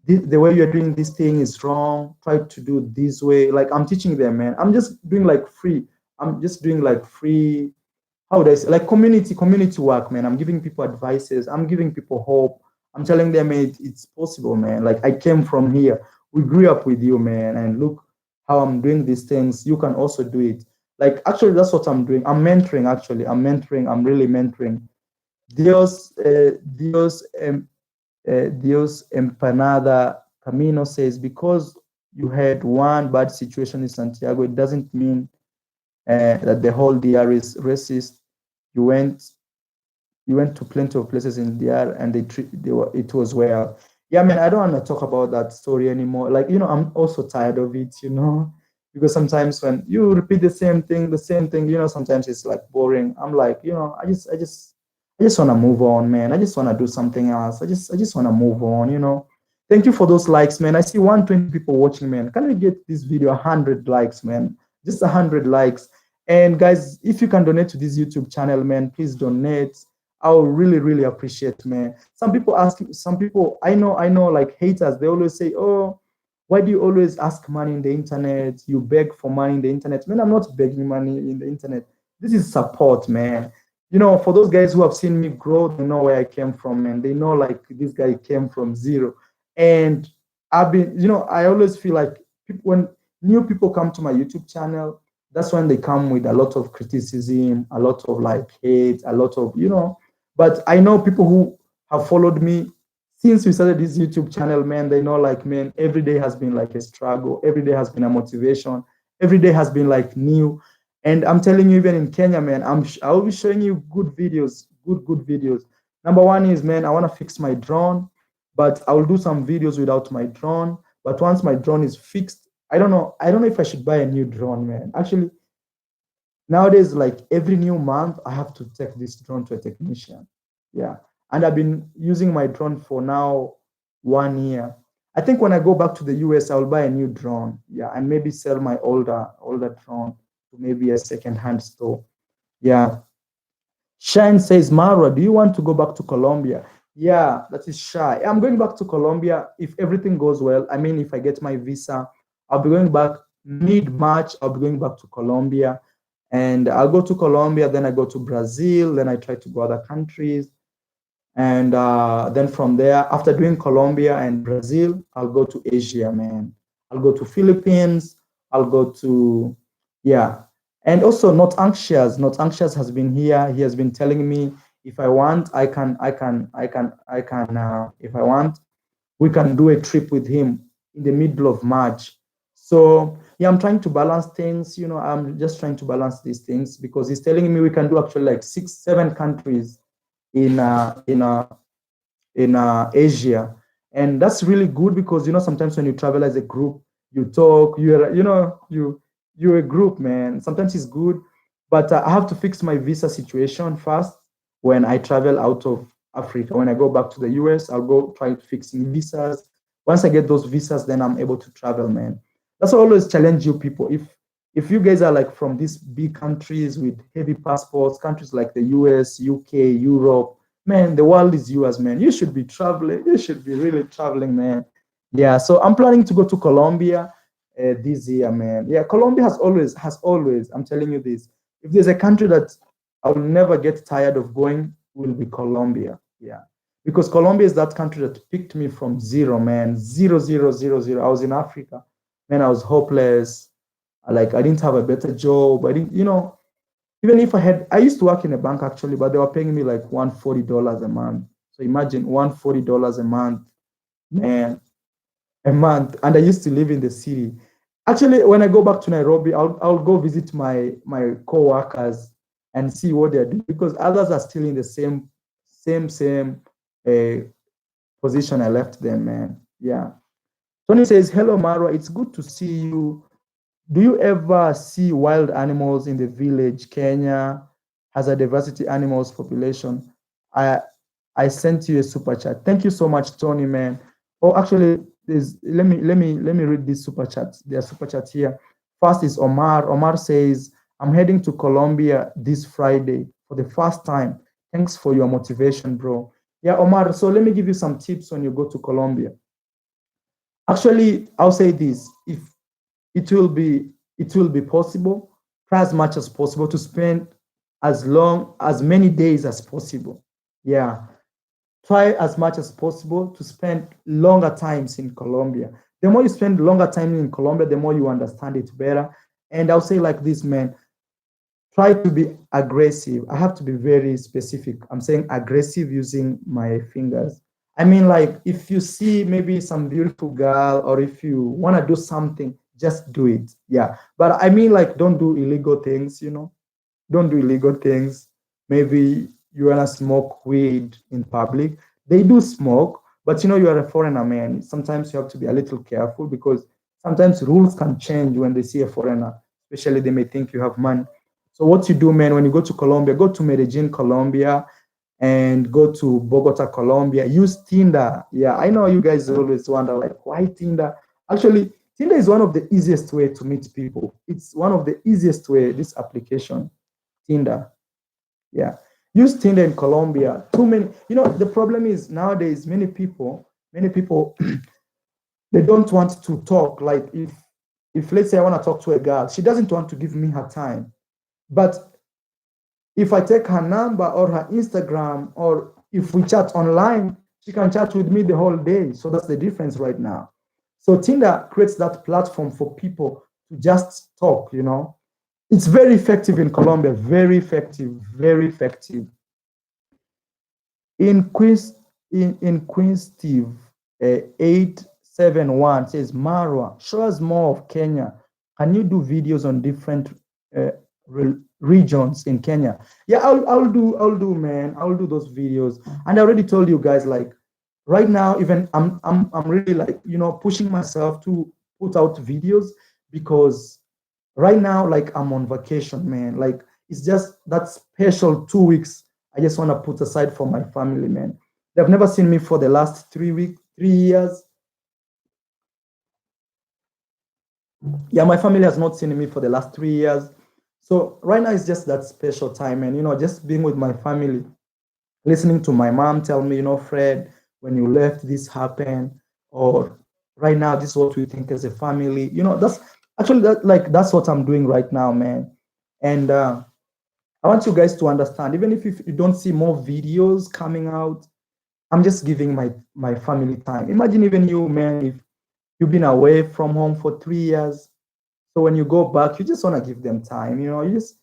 the way you're doing this thing is wrong. Try to do it this way. Like I'm teaching them, man. I'm just doing like free. I'm just doing like free, how would I say, like community work, man. I'm giving people advices. I'm giving people hope. I'm telling them it's possible, man. Like I came from here. we grew up with you, man, and look how I'm doing these things. You can also do it. Like actually, that's what I'm doing. I'm mentoring. Actually, I'm mentoring. I'm really mentoring. Dios empanada camino says, because you had one bad situation in Santiago, it doesn't mean that the whole DR is racist. You went you went to plenty of places in DR and it was well. Yeah, man, I don't want to talk about that story anymore. Like, I'm also tired of it, because sometimes when you repeat the same thing, sometimes it's like boring. I'm like, I just want to move on, man. I just want to do something else. I just want to move on, Thank you for those likes, man. I see 120 people watching, man. Can we get this video 100 likes, man? Just 100 likes. And guys, if you can donate to this YouTube channel, man, please donate. I will really, really appreciate, man. Some people, I know, like haters, they always say, oh, why do you always ask money in the internet? You beg for money in the internet. Man, I'm not begging money in the internet. This is support, man. For those guys who have seen me grow, they know where I came from, man. They know, like, this guy came from zero. And I always feel like when new people come to my YouTube channel, that's when they come with a lot of criticism, a lot of like hate, a lot of, but I know people who have followed me since we started this YouTube channel, man. They know, like, man, every day has been like a struggle. Every day has been a motivation. Every day has been like new. And I'm telling you, even in Kenya, man, I'll be showing you good videos, good videos. Number one is, man, I want to fix my drone, but I will do some videos without my drone. But once my drone is fixed, I don't know. I don't know if I should buy a new drone, man. Actually, nowadays, like every new month, I have to take this drone to a technician. Yeah. And I've been using my drone for now 1 year. I think when I go back to the US, I'll buy a new drone. Yeah. And maybe sell my older drone to maybe a second-hand store. Yeah. Shine says, Mara, do you want to go back to Colombia? Yeah, that is Shy. I'm going back to Colombia if everything goes well. I mean, if I get my visa, I'll be going back mid-March. I'll be going back to Colombia. And I'll go to Colombia, then I go to Brazil, then I try to go other countries. And then from there, after doing Colombia and Brazil, I'll go to Asia, man. I'll go to Philippines. I'll go to, yeah. And also Not Anxious. Not Anxious has been here. He has been telling me if I want, if I want, we can do a trip with him in the middle of March. So yeah, I'm trying to balance things. I'm just trying to balance these things because he's telling me we can do actually like 6, 7 countries in Asia, and that's really good because sometimes when you travel as a group, you talk, you're a group, man. Sometimes it's good, but I have to fix my visa situation first when I travel out of Africa. When I go back to the US, I'll go try fixing visas. Once I get those visas, then I'm able to travel, man. That's why I always challenge you people. If you guys are like from these big countries with heavy passports, countries like the US, UK, Europe, man, the world is yours, man. You should be traveling. You should be really traveling, man. Yeah, so I'm planning to go to Colombia this year, man. Yeah, Colombia has always, I'm telling you this. If there's a country that I will never get tired of going, will be Colombia. Yeah, because Colombia is that country that picked me from zero, man. Zero, zero, zero, zero. I was in Africa, man. I was hopeless. Like I didn't have a better job. I didn't, even if I used to work in a bank actually, but they were paying me like $140 a month. So imagine $140 a month, man, a month. And I used to live in the city. Actually, when I go back to Nairobi, I'll go visit my co-workers and see what they're doing because others are still in the same uh, position I left them, man. Yeah. Tony says, hello, Marwa. It's good to see you. Do you ever see wild animals in the village? Kenya has a diversity animals population. I I sent you a super chat. Thank you so much, Tony, man. Oh, actually, let me read this super chat. There are super chats here. First is Omar. Omar says, I'm heading to Colombia this Friday for the first time. Thanks for your motivation, bro. Yeah, Omar. So let me give you some tips when you go to Colombia. Actually, I'll say this. If it will be it will be possible, try as much as possible to spend as many days as possible. Yeah, try as much as possible to spend longer times in Colombia. The more you spend longer time in Colombia, the more you understand it better. And I'll say like this, man, try to be aggressive. I have to be very specific. I'm saying aggressive using my fingers. I mean, like if you see maybe some beautiful girl or if you want to do something, just do it. Yeah. But I mean, like, don't do illegal things, don't do illegal things. Maybe you want to smoke weed in public. They do smoke, but you are a foreigner, man. Sometimes you have to be a little careful because sometimes rules can change when they see a foreigner, especially they may think you have money. So what you do, man, when you go to Colombia, go to Medellin, Colombia, and go to Bogota, Colombia. Use Tinder. Yeah, I know you guys always wonder, like, why Tinder? Actually, Tinder is one of the easiest way to meet people. It's one of the easiest way, this application, Tinder. Yeah. Use Tinder in Colombia. Too many, the problem is nowadays many people they don't want to talk. Like if let's say I want to talk to a girl, she doesn't want to give me her time. But if I take her number or her Instagram, or if we chat online, she can chat with me the whole day. So that's the difference right now. So Tinder creates that platform for people to just talk. It's very effective in Colombia, very effective, very effective. In Queens, in Queen Steve 871 says, Marwa, show us more of Kenya. Can you do videos on different uh, regions in Kenya? Yeah, I'll do, man. I'll do those videos. And I already told you guys, like, right now, even I'm really like, pushing myself to put out videos because right now, like, I'm on vacation, man. Like, it's just that special 2 weeks I just want to put aside for my family, man. They've never seen me for the last 3 weeks, 3 years. Yeah, my family has not seen me for the last 3 years. So right now it's just that special time, and just being with my family, listening to my mom tell me, Fred, when you left, this happened, or right now, this is what we think as a family. That's actually that's what I'm doing right now, man. And I want you guys to understand, even if you don't see more videos coming out, I'm just giving my family time. Imagine even you, man, if you've been away from home for 3 years. So when you go back, you just want to give them time. You just,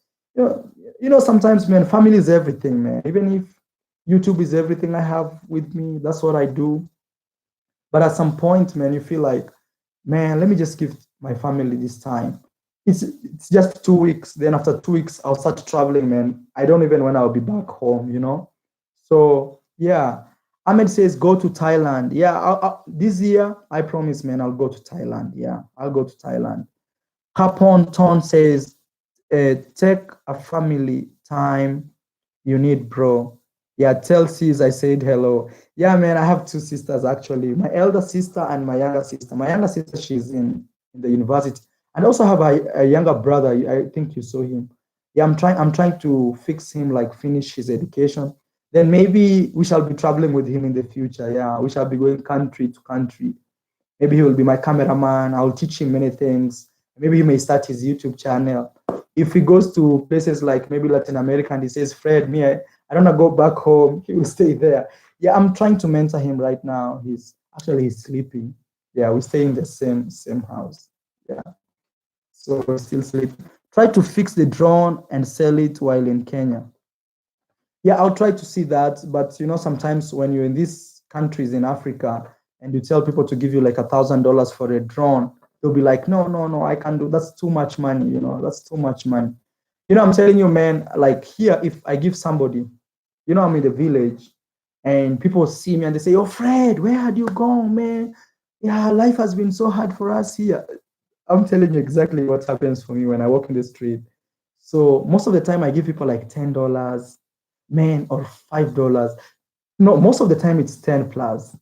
sometimes, man, family is everything, man. Even if YouTube is everything I have with me, that's what I do. But at some point, man, you feel like, man, let me just give my family this time. It's just 2 weeks. Then after 2 weeks, I'll start traveling, man. I don't even when I'll be back home. So yeah, Ahmed says go to Thailand. Yeah, this year I promise, man, I'll go to Thailand. Yeah, I'll go to Thailand. Capon Ton says, take a family time you need, bro. Yeah, tell sis I said hello. Yeah, man, I have two sisters actually. My elder sister and my younger sister. My younger sister, she's in the university. And also have a younger brother. I think you saw him. Yeah, I'm trying to fix him, like finish his education. Then maybe we shall be traveling with him in the future. Yeah, we shall be going country to country. Maybe he will be my cameraman. I'll teach him many things. Maybe he may start his YouTube channel. If he goes to places like maybe Latin America and he says, Fred, I don't want to go back home, he will stay there. Yeah, I'm trying to mentor him right now. He's sleeping. Yeah, we stay in the same house. Yeah, so we're still sleeping. Try to fix the drone and sell it while in Kenya. Yeah, I'll try to see that. But sometimes when you're in these countries in Africa and you tell people to give you like $1,000 for a drone, they'll be like, no, no, no, I can't do. That's too much money. That's too much money. I'm telling you, man. Like here, if I give somebody, I'm in the village, and people see me and they say, "Oh, Fred, where had you gone, man? Yeah, life has been so hard for us here." I'm telling you exactly what happens for me when I walk in the street. So most of the time, I give people like $10, man, or $5. No, most of the time it's 10 plus.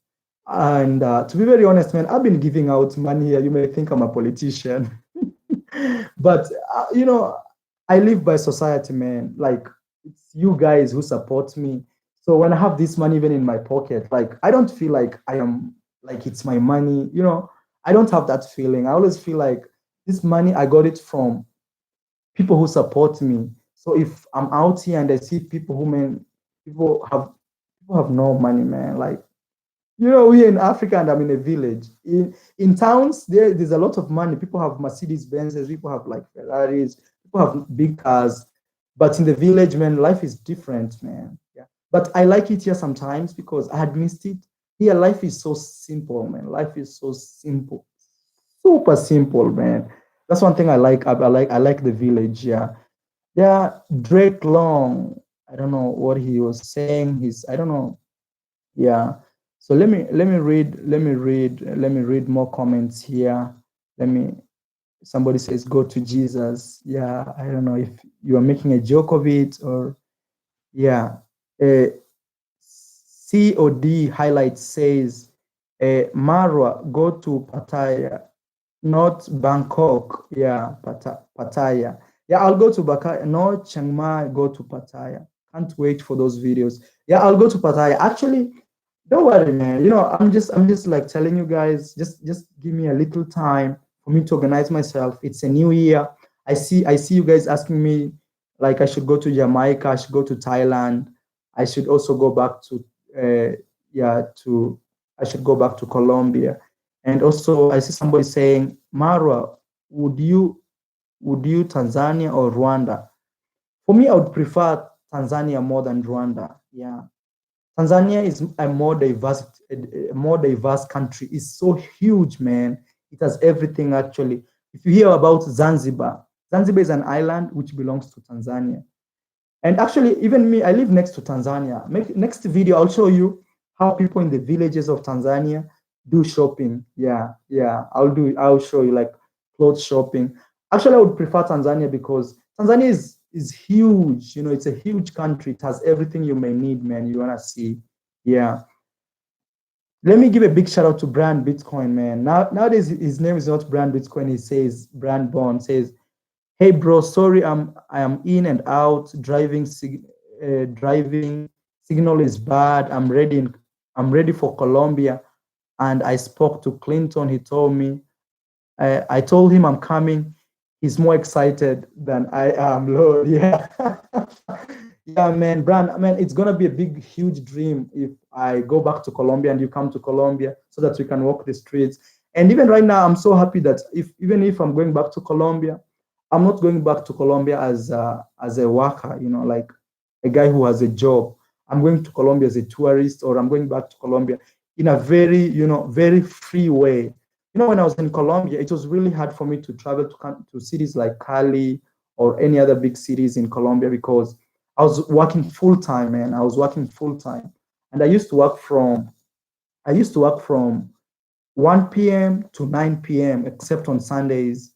And to be very honest, man, I've been giving out money here. You may think I'm a politician, but I live by society, man. Like it's you guys who support me. So when I have this money even in my pocket, like I don't feel like I am like it's my money. I don't have that feeling. I always feel like this money I got it from people who support me. So if I'm out here and I see people who, man, people have no money, man. Like You know, we're in Africa and I'm in a village. In towns, there's a lot of money. People have Mercedes Benzes, people have like Ferraris, people have big cars. But in the village, man, life is different, man. Yeah. But I like it here sometimes because I had missed it. Here, life is so simple, man. Life is so simple. Super simple, man. That's one thing I like. I like the village, yeah. Yeah, Drake Long. I don't know what he was saying. I don't know. Yeah. So let me read more comments here. Let me Somebody says go to Jesus. Yeah, I don't know if you are making a joke of it or yeah. Uh, COD highlight says Marwa, go to Pattaya, not Bangkok. Yeah, Pattaya. Yeah, I'll go to Pattaya. No, Chiang Mai, go to Pattaya. Can't wait for those videos. Yeah, I'll go to Pattaya. Actually, don't worry, man. You know, I'm just like telling you guys, just give me a little time for me to organize myself. It's a new year. I see you guys asking me like I should go to Jamaica, I should go to Thailand, I should also go back to yeah, to I should go back to Colombia. And also I see somebody saying, Marwa, would you Tanzania or Rwanda? For me, I would prefer Tanzania more than Rwanda. Yeah. Tanzania is a more diverse country. It's so huge, man. It has everything actually. If you hear about Zanzibar, Zanzibar is an island which belongs to Tanzania. And actually, even me, I live next to Tanzania. Next video, I'll show you how people in the villages of Tanzania do shopping. Yeah, yeah, I'll show you like clothes shopping. Actually, I would prefer Tanzania because Tanzania is huge. You know, it's a huge country. It has everything you may need, man. You wanna see. Yeah. Let me give a big shout out to Brand Bitcoin, man. Nowadays his name is not Brand Bitcoin. He says Brand Bond. Says, hey bro, sorry, I am in and out driving. Signal is bad. I'm ready for Colombia. And I spoke to Clinton. He told me, I told him I'm coming. He's more excited than I am, Lord. Yeah. Yeah, man, Brand, man, it's gonna be a big, huge dream if I go back to Colombia and you come to Colombia so that we can walk the streets. And even right now, I'm so happy that even if I'm going back to Colombia, I'm not going back to Colombia as a worker, you know, like a guy who has a job. I'm going to Colombia as a tourist, or I'm going back to Colombia in a very, very free way. You know, when I was in Colombia, it was really hard for me to travel to cities like Cali or any other big cities in Colombia because I was working full time, man. I was working full time, and I used to work from 1 p.m. to 9 p.m. except on Sundays,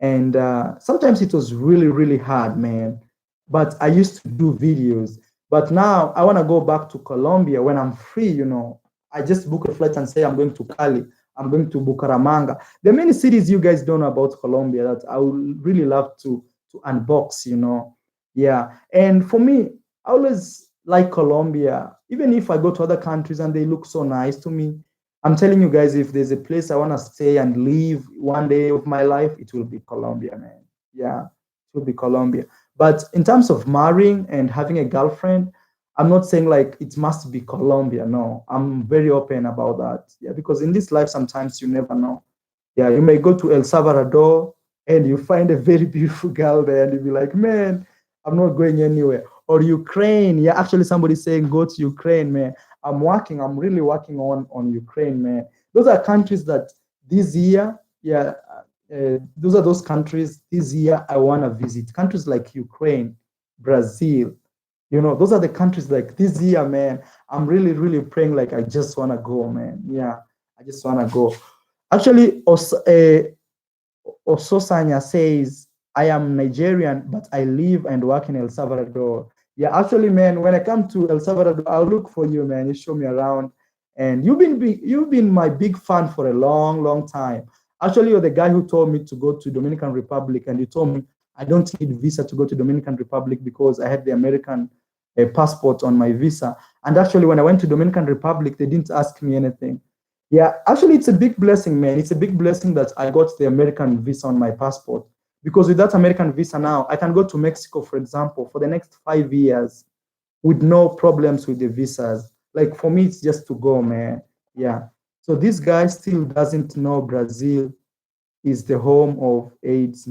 and sometimes it was really really hard, man. But I used to do videos. But now I want to go back to Colombia when I'm free. You know, I just book a flight and say I'm going to Cali, I'm going to Bucaramanga. There are many cities you guys don't know about Colombia that I would really love to unbox. You know, yeah. And for me, I always like Colombia, even if I go to other countries and they look so nice to me. I'm telling you guys, if there's a place I want to stay and live one day of my life, it will be Colombia, man. Yeah, it will be Colombia. But in terms of marrying and having a girlfriend, I'm not saying like it must be Colombia. No, I'm very open about that. Yeah, because in this life, sometimes you never know. Yeah, you may go to El Salvador and you find a very beautiful girl there, and you'll be like, man, I'm not going anywhere. Or Ukraine, yeah, actually somebody's saying go to Ukraine, man. I'm really working on Ukraine, man. Those are countries that this year, yeah, those are those countries this year I want to visit. Countries like Ukraine, Brazil, those are the countries like this year, man. I'm really, really praying like I just want to go, man. Yeah, I just want to go. Actually, Ososanya says, I am Nigerian, but I live and work in El Salvador. Yeah, actually, man, when I come to El Salvador, I'll look for you, man. You show me around. And you've been my big fan for a long, long time. Actually, you're the guy who told me to go to Dominican Republic, and you told me I don't need visa to go to Dominican Republic because I had the American passport on my visa. And actually, when I went to Dominican Republic, they didn't ask me anything. Yeah, actually, it's a big blessing, man. It's a big blessing that I got the American visa on my passport. Because with that American visa now, I can go to Mexico, for example, for the next 5 years with no problems with the visas. Like for me, it's just to go, man. Yeah. So this guy still doesn't know Brazil is the home of AIDS.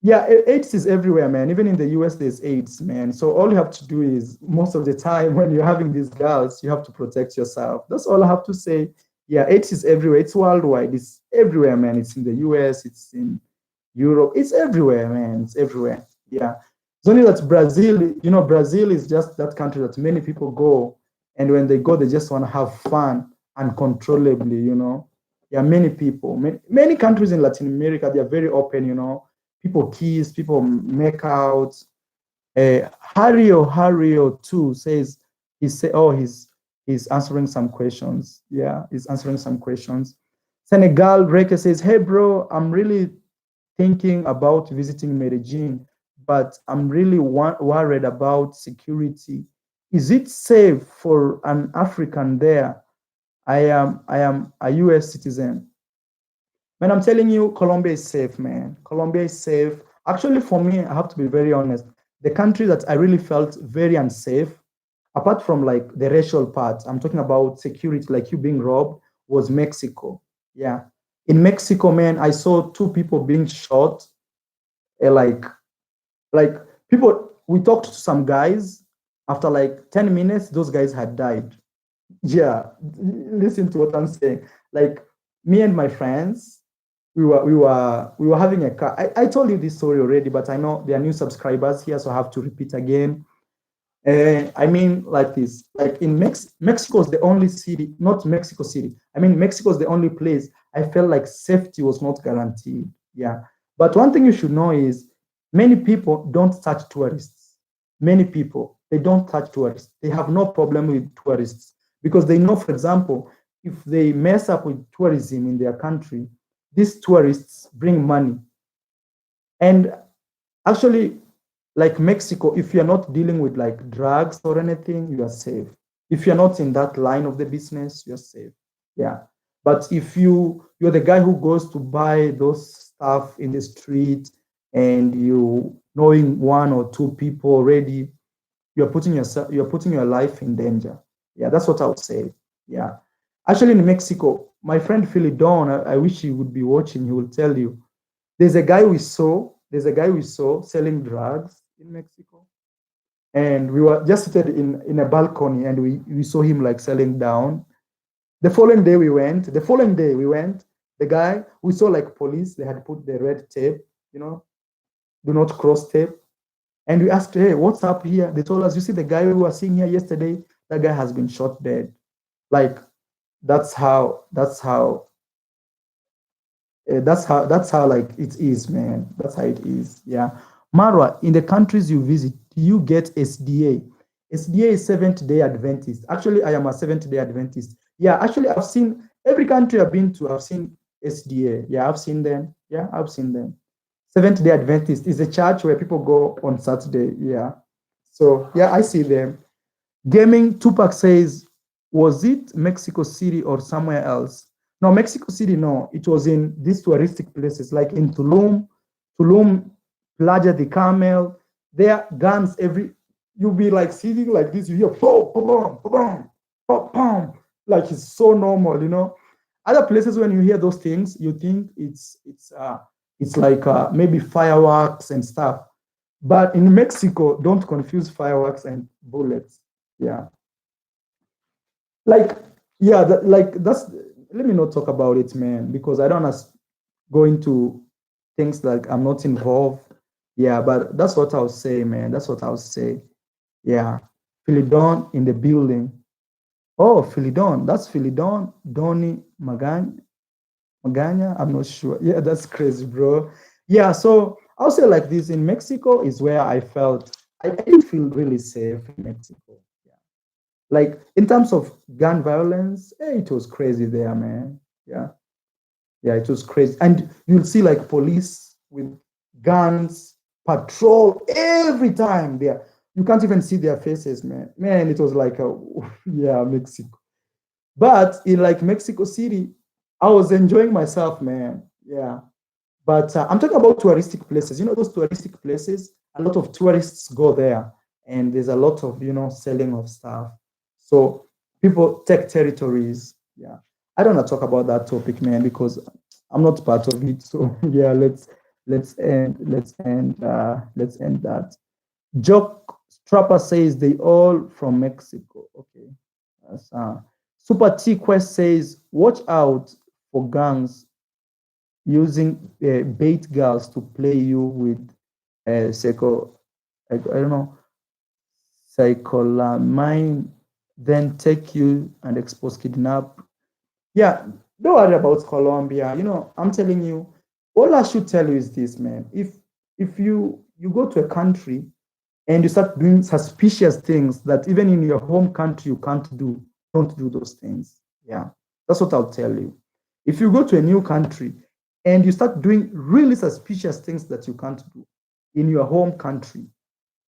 Yeah, AIDS is everywhere, man. Even in the US, there's AIDS, man. So all you have to do is, most of the time when you're having these girls, you have to protect yourself. That's all I have to say. Yeah, AIDS is everywhere. It's worldwide. It's everywhere, man. It's in the US. It's in Europe. It's everywhere, man. It's everywhere. Yeah. It's only that Brazil, Brazil is just that country that many people go. And when they go, they just want to have fun uncontrollably. Yeah, many people, many countries in Latin America, they are very open. People kiss, people make out. Hario too says he's answering some questions. Yeah, he's answering some questions. Senegal Reke says, "Hey bro, I'm really thinking about visiting Medellin, but I'm really worried about security. Is it safe for an African there? I am a U.S. citizen." Man, I'm telling you, Colombia is safe, man. Colombia is safe. Actually, for me, I have to be very honest. The country that I really felt very unsafe, apart from like the racial part, I'm talking about security, like you being robbed, was Mexico. Yeah. In Mexico, man, I saw two people being shot. eh, like, like people, we talked to some guys. After like 10 minutes, those guys had died. Yeah. Listen to what I'm saying. Like me and my friends, we were having a car. I told you this story already, but I know there are new subscribers here, so I have to repeat again. I mean, like this, like in Mexico is the only city, not Mexico City. I mean, Mexico is the only place I felt like safety was not guaranteed. Yeah. But one thing you should know is many people don't touch tourists. Many people, they don't touch tourists. They have no problem with tourists because they know, for example, if they mess up with tourism in their country, these tourists bring money. And actually, like Mexico, if you're not dealing with like drugs or anything, you are safe. If you're not in that line of the business, you're safe. Yeah. But if you're the guy who goes to buy those stuff in the street and you knowing one or two people already, you're putting your life in danger. Yeah, that's what I would say. Yeah. Actually, in Mexico, my friend Philidon, I wish he would be watching, he will tell you there's a guy we saw selling drugs in Mexico. And we were just seated in a balcony and we saw him like selling down. The following day we went, the guy, we saw like police, they had put the red tape, you know, do not cross tape. And we asked, hey, what's up here? They told us, you see the guy we were seeing here yesterday, that guy has been shot dead. Like that's how like it is, man. That's how it is. Yeah. Marwa, in the countries you visit, do you get SDA? SDA is Seventh Day Adventist. Actually, I am a Seventh Day Adventist. Yeah, actually, I've seen every country I've been to, I've seen SDA. Yeah, I've seen them. Yeah, I've seen them. Seventh Day Adventist is a church where people go on Saturday. Yeah. So yeah, I see them. Gaming Tupac says, was it Mexico City or somewhere else? No, Mexico City, no. It was in these touristic places like in Tulum, Playa de Carmel. There are guns you'll be like sitting like this, you hear boom, boom, boom, boom, boom. Like it's so normal. Other places when you hear those things, you think it's like maybe fireworks and stuff. But in Mexico, don't confuse fireworks and bullets. Yeah. Like, yeah, that's let me not talk about it, man, because I don't want to go into things like I'm not involved. Yeah, but that's what I'll say, man. That's what I'll say. Yeah. Philidon in the building. Oh, Philidon. That's Philidon. Donny Magana. I'm not sure. Yeah, that's crazy, bro. Yeah, so I'll say like this, in Mexico is where I felt I didn't feel really safe in Mexico. Yeah. Like in terms of gun violence, it was crazy there, man. Yeah, yeah, it was crazy. And you'll see like police with guns patrol every time there. You can't even see their faces, man. Man, it was like a yeah, Mexico. But in like Mexico City, I was enjoying myself, man. Yeah. But I'm talking about touristic places. You know those touristic places? A lot of tourists go there, and there's a lot of selling of stuff. So People take territories. Yeah, I don't want to talk about that topic, man, because I'm not part of it. So yeah, let's end that. Jock Strapper says they all from Mexico. Okay. Super T Quest says, watch out for gangs using bait girls to play you with I don't know, psycholamine, then take you and expose kidnap. Yeah, don't worry about Colombia. I'm telling you, all I should tell you is this, man. If you go to a country and you start doing suspicious things that even in your home country you can't do, don't do those things. Yeah, that's what I'll tell you. If you go to a new country and you start doing really suspicious things that you can't do in your home country,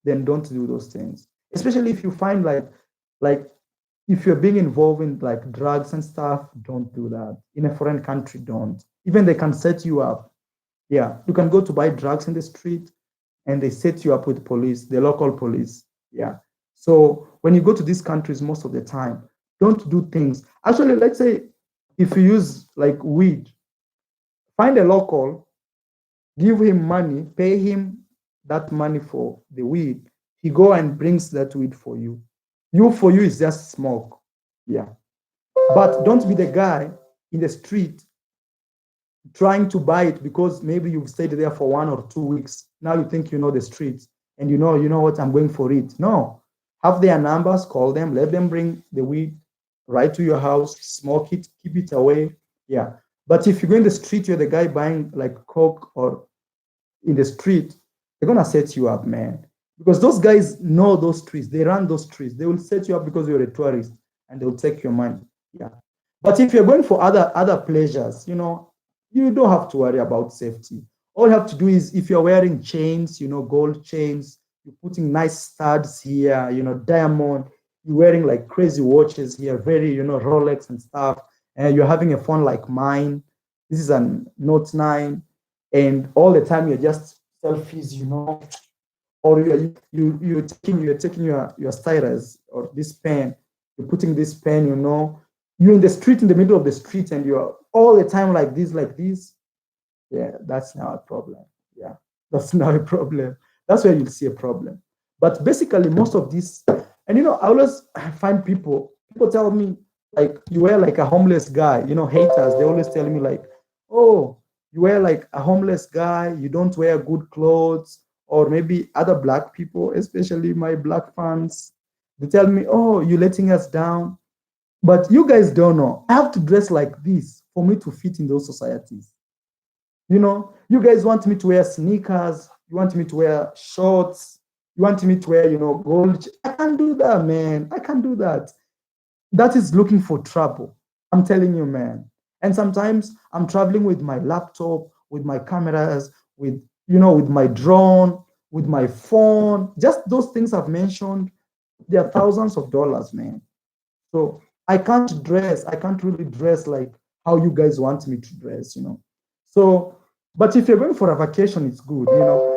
then don't do those things. Especially if you find like if you're being involved in like drugs and stuff, don't do that. In a foreign country, don't. Even they can set you up. Yeah, you can go to buy drugs in the street and they set you up with police, the local police. Yeah. So when you go to these countries, most of the time, don't do things. Actually, let's say if you use like weed, find a local, give him money, pay him that money for the weed. He go and brings that weed for you. For you is just smoke. Yeah. But don't be the guy in the street trying to buy it because maybe you've stayed there for 1 or 2 weeks. Now you think you know the streets and you know what, I'm going for it. No. Have their numbers, call them, let them bring the weed right to your house, smoke it, keep it away. Yeah. But if you go in the street, you're the guy buying like Coke or in the street, they're gonna set you up, man. Because those guys know those streets, they run those streets. They will set you up because you're a tourist and they'll take your money. Yeah. But if you're going for other pleasures, you don't have to worry about safety. All you have to do is if you're wearing chains, gold chains, you're putting nice studs here, diamond, you're wearing like crazy watches here, very, Rolex and stuff, and you're having a phone like mine. This is a Note 9, and all the time you're just selfies, or you're taking your stylus or this pen, you're putting this pen, you're in the street, in the middle of the street, and you're all the time like this. Yeah, that's now a problem. Yeah, that's now a problem. That's where you'll see a problem. But basically, most of this, and I always find people tell me, like, you were like a homeless guy, haters, they always tell me, like, oh, you were like a homeless guy, you don't wear good clothes, or maybe other black people, especially my black fans, they tell me, oh, you're letting us down. But you guys don't know. I have to dress like this for me to fit in those societies. You guys want me to wear sneakers, you want me to wear shorts, you want me to wear, gold. I can't do that, man. I can't do that. That is looking for trouble. I'm telling you, man. And sometimes I'm traveling with my laptop, with my cameras, with my drone, with my phone. Just those things I've mentioned, they are thousands of dollars, man. So I can't dress. I can't really dress like how you guys want me to dress. So, but if you're going for a vacation, it's good.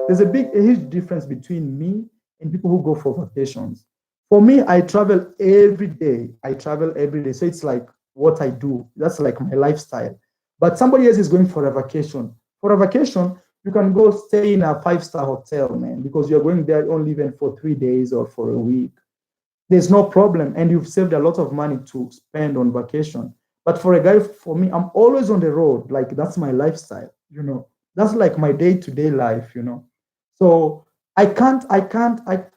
There's a huge difference between me and people who go for vacations. For me, I travel every day. I travel every day. So it's like what I do. That's like my lifestyle. But somebody else is going for a vacation. For a vacation, you can go stay in a 5-star hotel, man, because you're going there only even for 3 days or for a week. There's no problem, and you've saved a lot of money to spend on vacation. But for a guy, for me, I'm always on the road. Like, that's my lifestyle. That's like my day-to-day life. So I can't like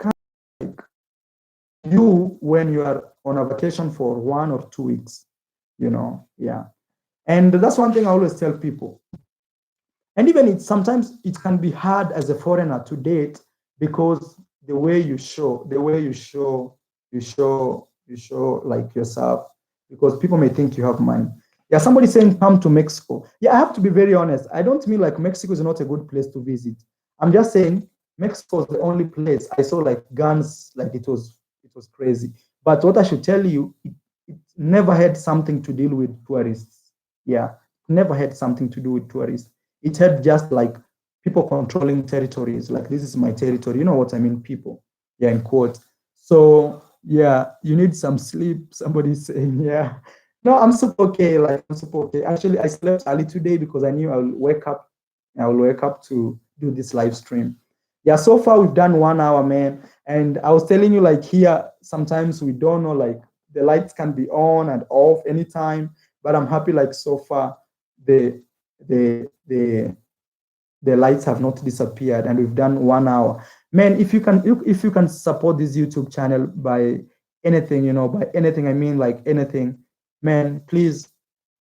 you when you are on a vacation for 1 or 2 weeks. Yeah. And that's one thing I always tell people. And even sometimes it can be hard as a foreigner to date, because the way you show like yourself, because people may think you have money. Yeah, somebody saying come to Mexico. Yeah, I have to be very honest. I don't mean like Mexico is not a good place to visit. I'm just saying Mexico is the only place I saw like guns, like it was crazy. But what I should tell you, it never had something to deal with tourists. Yeah, never had something to do with tourists. It had just like people controlling territories. Like, this is my territory. You know what I mean? People. Yeah, in quotes. So Yeah, you need some sleep. Somebody's saying, yeah. No, I'm super okay. Like I'm super okay. Actually, I slept early today because I knew I will wake up to do this live stream. Yeah, so far we've done 1 hour, man. And I was telling you, like here, sometimes we don't know, like the lights can be on and off anytime. But I'm happy, like so far, the the the the lights have not disappeared and we've done 1 hour. Man, if you can support this YouTube channel by anything, by anything, I mean like anything, man, please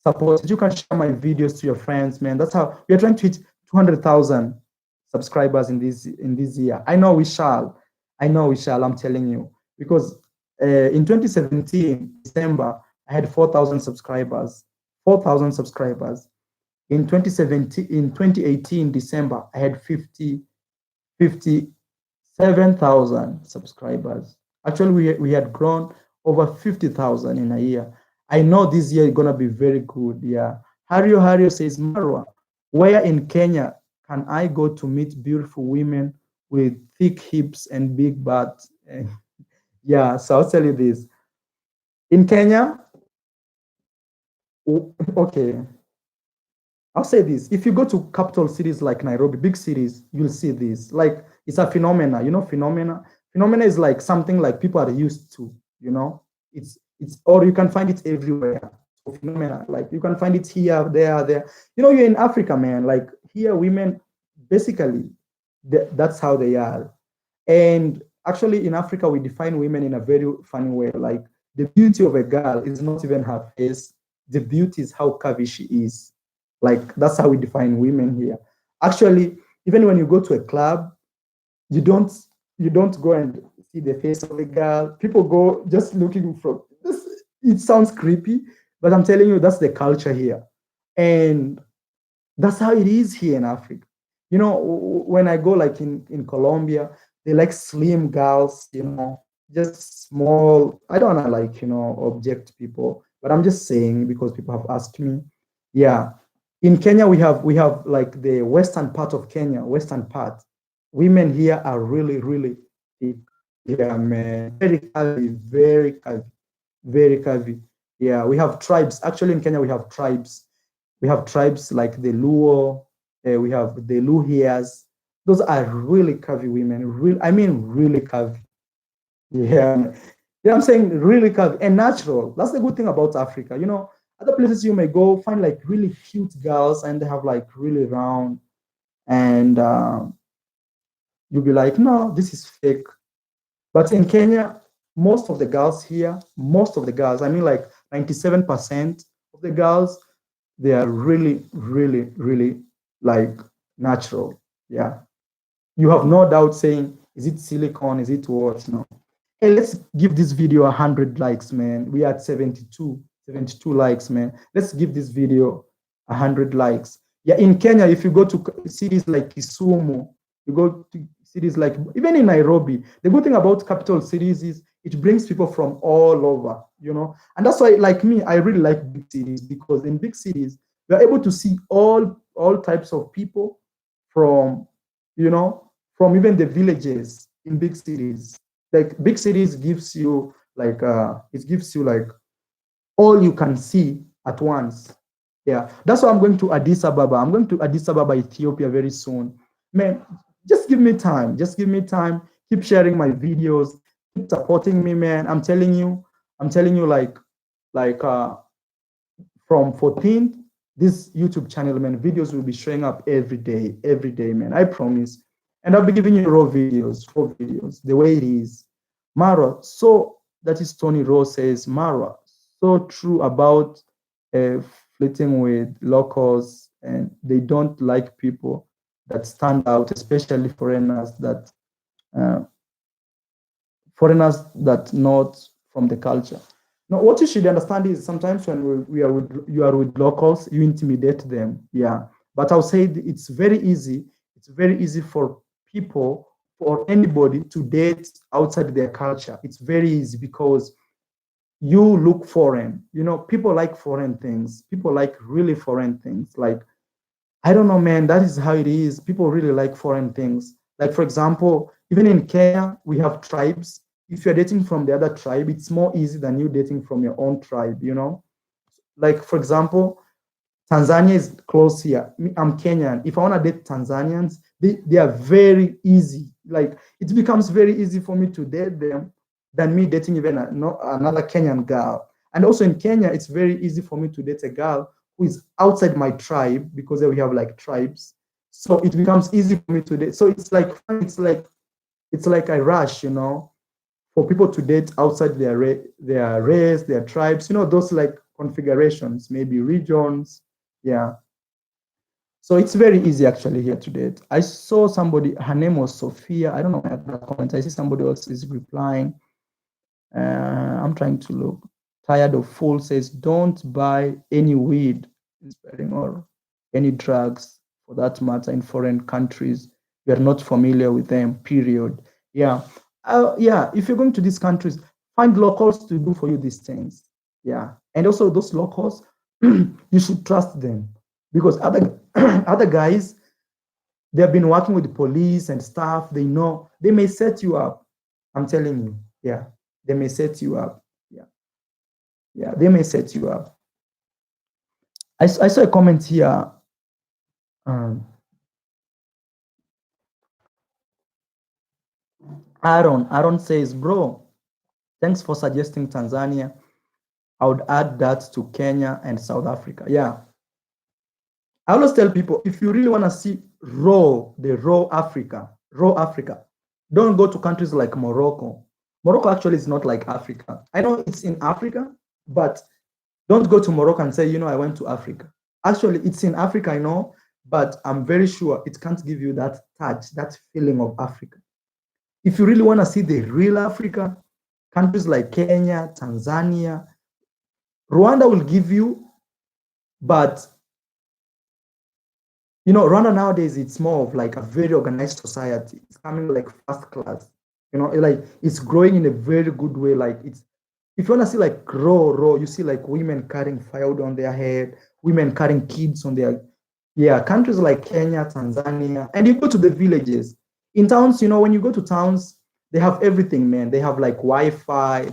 support it. You can share my videos to your friends, man. That's how we are trying to hit 200,000 subscribers in this year. I know we shall, I'm telling you, because in 2017 December I had 4,000 subscribers. 4,000 subscribers in 2017, in 2018 December I had 57,000 subscribers. Actually, we had grown over 50,000 in a year. I know this year is gonna be very good. Yeah. Hario says, Marwa, where in Kenya can I go to meet beautiful women with thick hips and big butts? Yeah, so I'll tell you this. In Kenya, okay, I'll say this. If you go to capital cities like Nairobi, big cities, you'll see this. Like it's a phenomena, phenomena. Phenomena is like something like people are used to. It's or you can find it everywhere. So phenomena, like you can find it here, there. You're in Africa, man. Like here, women basically that's how they are. And actually, in Africa, we define women in a very funny way. Like the beauty of a girl is not even her face. The beauty is how curvy she is. Like that's how we define women here. Actually, even when you go to a club, you don't you don't go and see the face of a girl. People go just looking from this. It sounds creepy, but I'm telling you, that's the culture here. And that's how it is here in Africa. When I go like in Colombia, they like slim girls, just small. I don't want to like, object people, but I'm just saying because people have asked me. Yeah. In Kenya, we have like the western part of Kenya, western part. Women here are really, really thick. Yeah, man. Very curvy, very curvy, very curvy. Yeah, we have tribes. Actually, in Kenya, we have tribes. We have tribes like the Luo, we have the Luhias. Those are really curvy women. I mean, really curvy. Yeah. Yeah, I'm saying really curvy and natural. That's the good thing about Africa. Other places you may go find like really cute girls and they have like really round, and you'll be like, no, this is fake. But in Kenya, most of the girls, I mean like 97% of the girls, they are really, really, really like natural. Yeah. You have no doubt saying, is it silicone? Is it what? No. Hey, let's give this video 100 likes, man. We are at 72 likes, man. Let's give this video 100 likes. Yeah, in Kenya, if you go to cities like Kisumu, you go to cities like, even in Nairobi, the good thing about capital cities is it brings people from all over. And that's why, like me, I really like big cities because in big cities, you're able to see all types of people from, from even the villages in big cities. Like big cities gives you like it gives you like all you can see at once. Yeah, that's why I'm going to Addis Ababa. I'm going to Addis Ababa, Ethiopia very soon. Man, just give me time. Just give me time. Keep sharing my videos. Keep supporting me, man. I'm telling you, like from 14th, this YouTube channel, man, videos will be showing up every day, man. I promise. And I'll be giving you raw videos, the way it is. Mara, so that is Tony Rose says, Mara, so true about uh, flirting with locals, and they don't like people that stand out, especially uh, foreigners that not from the culture. Now, what you should understand is sometimes when you are with locals, you intimidate them. Yeah, but I'll say it's very easy. It's very easy for people for anybody to date outside their culture. It's very easy because you look foreign. People like foreign things. People like really foreign things. Like I don't know, man. That is how it is. People really like foreign things. Like, for example, even in Kenya, we have tribes. if you're dating from the other tribe, it's more easy than you dating from your own tribe, you know? Like, for example, Tanzania is close here. I'm Kenyan. If I want to date Tanzanians, they are very easy. Like, it becomes very easy for me to date them than me dating even another Kenyan girl. And also in Kenya, it's very easy for me to date a girl who is outside my tribe because we have like tribes. So it becomes easy for me to date. So it's like a rush, you know, for people to date outside their race, their tribes, you know, those like configurations, maybe regions. Yeah. So it's very easy actually here to date. I saw somebody, her name was Sophia. I don't know the comments. I see somebody else is replying. I'm trying to look. Tired of Fool says, don't buy any weed, inspiring, or any drugs for that matter in foreign countries. We are not familiar with them, period. Yeah. Yeah. If you're going to these countries, find locals to do for you these things. Yeah. And also those locals, you should trust them because other other guys, they have been working with the police and stuff. They know they may set you up. I'm telling you. Yeah. They may set you up. Yeah. Yeah. They may set you up. I saw a comment here. Um, Aaron says, bro, thanks for suggesting Tanzania. I would add that to Kenya and South Africa. Yeah. I always tell people, if you really want to see raw Africa, don't go to countries like Morocco. Morocco actually is not like Africa. I know it's in Africa, but don't go to Morocco and say, you know, I went to Africa. Actually, it's in Africa, I know, but I'm very sure it can't give you that touch, that feeling of Africa. If you really want to see the real Africa, countries like Kenya, Tanzania, Rwanda will give you, but you know, Rwanda nowadays, it's more of like a very organized society. It's coming like first class. You know, like it's growing in a very good way. Like it's, if you want to see like raw, you see like women carrying firewood on their head, women carrying kids on their, yeah, countries like Kenya, Tanzania, and you go to the villages. In towns, you know, when you go to towns, they have everything, man. They have like Wi-Fi,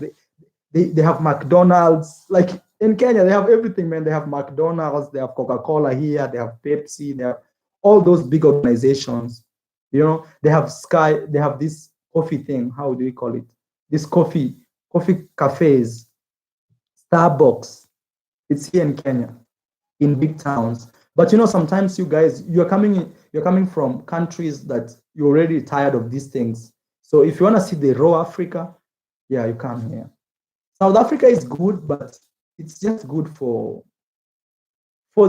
they have McDonald's. Like in Kenya, they have everything, man. They have McDonald's, they have Coca-Cola here, they have Pepsi, they have all those big organizations. You know, they have Sky, they have this coffee thing. How do we call it? This coffee cafes, Starbucks. It's here in Kenya, in big towns. But you know, sometimes you guys, you're coming from countries that you're already tired of these things. So if you want to see the raw Africa, yeah, you come here. South Africa is good, but it's just good for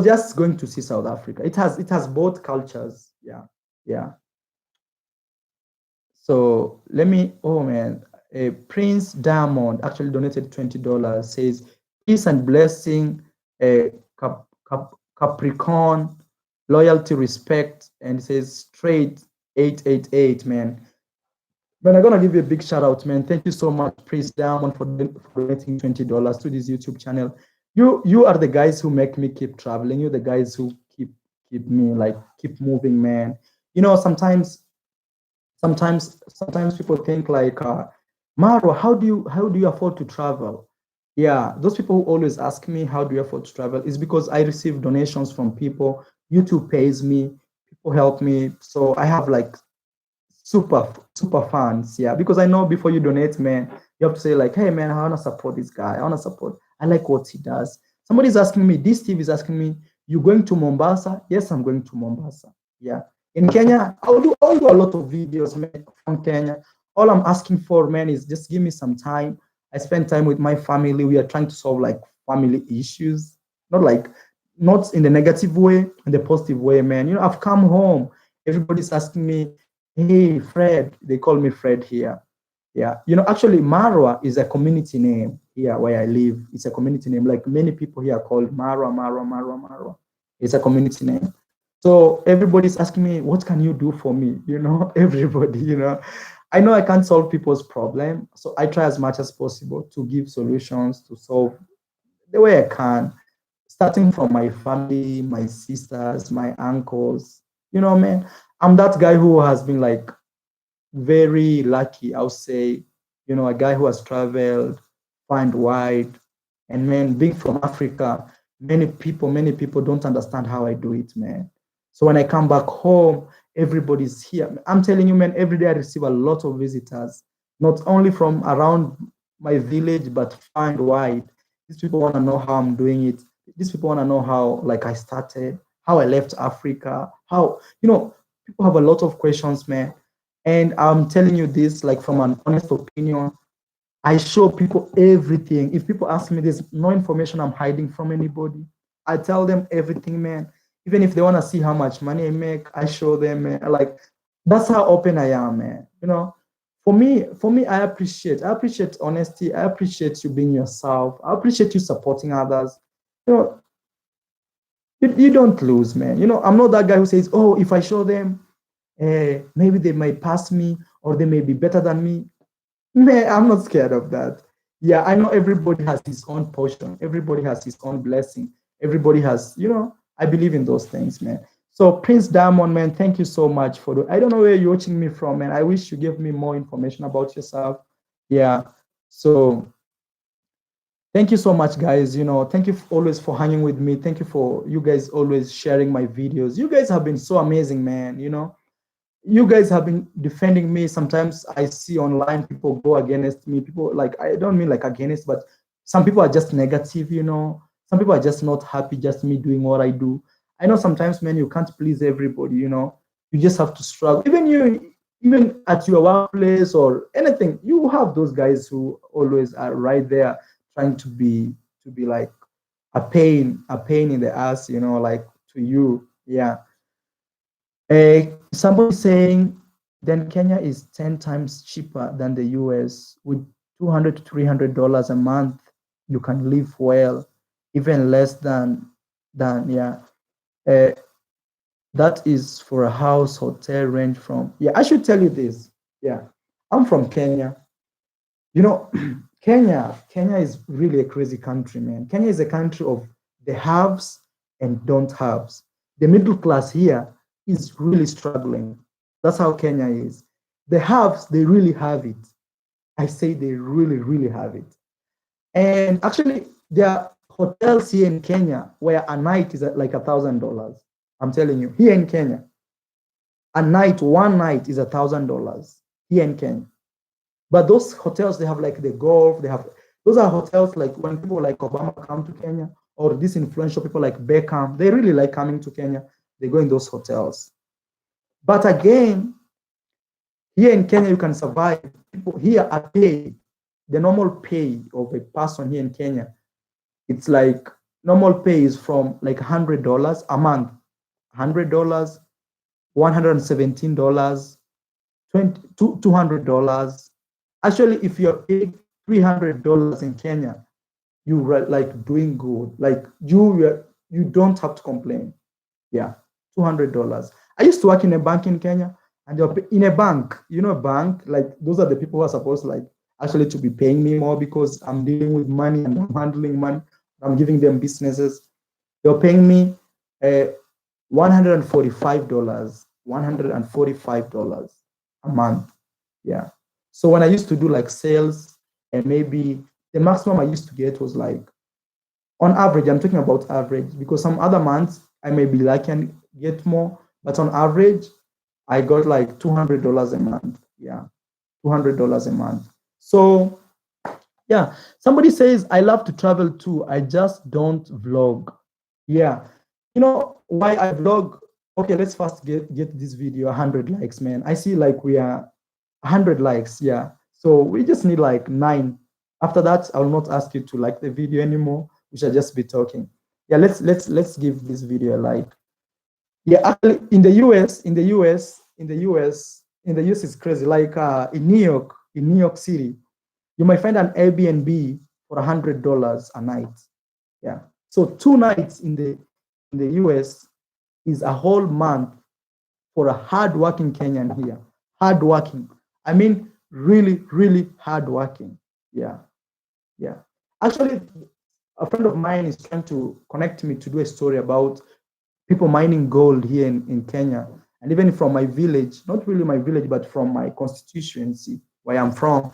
just going to see South Africa. It has both cultures. Yeah, yeah. So let me. Oh man, Prince Diamond actually donated $20. Says peace and blessing, Capricorn, loyalty, respect, and says straight 888 man. Man, I'm gonna give you a big shout out, man. Thank you so much, Prince Diamond, for donating $20 to this YouTube channel. You are the guys who make me keep traveling. You're the guys who keep me like keep moving, man. You know, sometimes people think like, Maro, how do you afford to travel? Yeah, those people who always ask me how do you afford to travel is because I receive donations from people. YouTube pays me, people help me, so I have like super fans. Yeah, because I know before you donate, man, you have to say like, hey man, I want to support this guy, I like what he does. Somebody's asking me, this Steve is asking me, you going to Mombasa? Yes, I'm going to Mombasa. Yeah, in Kenya, I'll do a lot of videos, man, from Kenya. All I'm asking for, man, is just give me some time. I spend time with my family. We are trying to solve like family issues, not not in the negative way, in the positive way, man. You know, I've come home, everybody's asking me, hey, Fred. They call me Fred here. Yeah. You know, actually, Marwa is a community name here where I live. It's a community name. Like many people here are called Marwa. It's a community name. So everybody's asking me, what can you do for me? You know, everybody, you know. I know I can't solve people's problem. So I try as much as possible to give solutions to solve the way I can, starting from my family, my sisters, my uncles. You know, man, I'm that guy who has been like very lucky, I'll say. you know, a guy who has traveled far and wide. And man, being from Africa, many people don't understand how I do it, man. So when I come back home, everybody's here. I'm telling you, man, every day I receive a lot of visitors, not only from around my village, but far and wide. These people want to know how I'm doing it. These people want to know how, like, I started, how I left Africa, how, you know, people have a lot of questions, man. And I'm telling you this, like, from an honest opinion. I show people everything. If people ask me, there's no information I'm hiding from anybody. I tell them everything, man. Even if they want to see how much money I make, I show them, man. Like, that's how open I am, man. You know, for me, I appreciate honesty. I appreciate you being yourself. I appreciate you supporting others. You know, you don't lose, man. You know, I'm not that guy who says, oh, if I show them, maybe they might pass me or they may be better than me. Man, I'm not scared of that. Yeah, I know everybody has his own portion. Everybody has his own blessing. Everybody has, you know, I believe in those things, man. So Prince Diamond, man, thank you so much for the. I don't know where you're watching me from, man. I wish you gave me more information about yourself. Yeah. So thank you so much, guys. You know, thank you always for hanging with me. Thank you for you guys always sharing my videos. You guys have been so amazing, man. You know, you guys have been defending me. Sometimes I see online people go against me. People, like, I don't mean like against, but some people are just negative, you know. Some people are just not happy, just me doing what I do. I know sometimes, man, you can't please everybody, you know. You just have to struggle. Even at your workplace or anything, you have those guys who always are right there trying to be like a pain in the ass, you know, like to you. Yeah. Somebody saying, then Kenya is 10 times cheaper than the US. With $200 to $300 a month, you can live well, even less than yeah. Uh, that is for a house hotel range from, yeah, I should tell you this. Yeah, I'm from Kenya. You know, Kenya is really a crazy country, man. Kenya is a country of the haves and don't haves. The middle class here is really struggling. That's how Kenya is. The haves, they really have it. I say they really, really have it. And actually, there are hotels here in Kenya where a night is at like $1,000. I'm telling you, here in Kenya, one night is $1,000 here in Kenya. But those hotels, they have like the golf, those are hotels like when people like Obama come to Kenya or these influential people like Beckham, they really like coming to Kenya. They go in those hotels. But again, here in Kenya, you can survive. People here are paid. The normal pay of a person here in Kenya, it's like normal pay is from like $100 a month, $100, $117, $200. Actually, if you're paid $300 in Kenya, you're like doing good. Like you don't have to complain. Yeah, $200. I used to work in a bank in Kenya, and in a bank, you know, a bank, like those are the people who are supposed like actually to be paying me more because I'm dealing with money and I'm handling money. I'm giving them businesses. They're paying me $145, $145 a month. Yeah. So when I used to do like sales, and maybe the maximum I used to get was like, on average, I'm talking about average because some other months I may be lucky and get more, but on average, I got like $200 a month. Yeah, $200 a month. So yeah, somebody says I love to travel too. I just don't vlog. Yeah, you know why I vlog? Okay, let's first get this video 100 likes, man. I see like we are 100 likes. Yeah, so we just need like 9. After that, I will not ask you to like the video anymore. We shall just be talking. Yeah, let's give this video a like. Yeah, actually, in the US, it's crazy. Like in New York City, you might find an Airbnb for $100 a night. Yeah. So 2 nights in the US is a whole month for a hardworking Kenyan here. Hardworking. I mean, really, really hardworking. Yeah. Yeah. Actually, a friend of mine is trying to connect me to do a story about people mining gold here in Kenya. And even from my village, not really my village, but from my constituency where I'm from,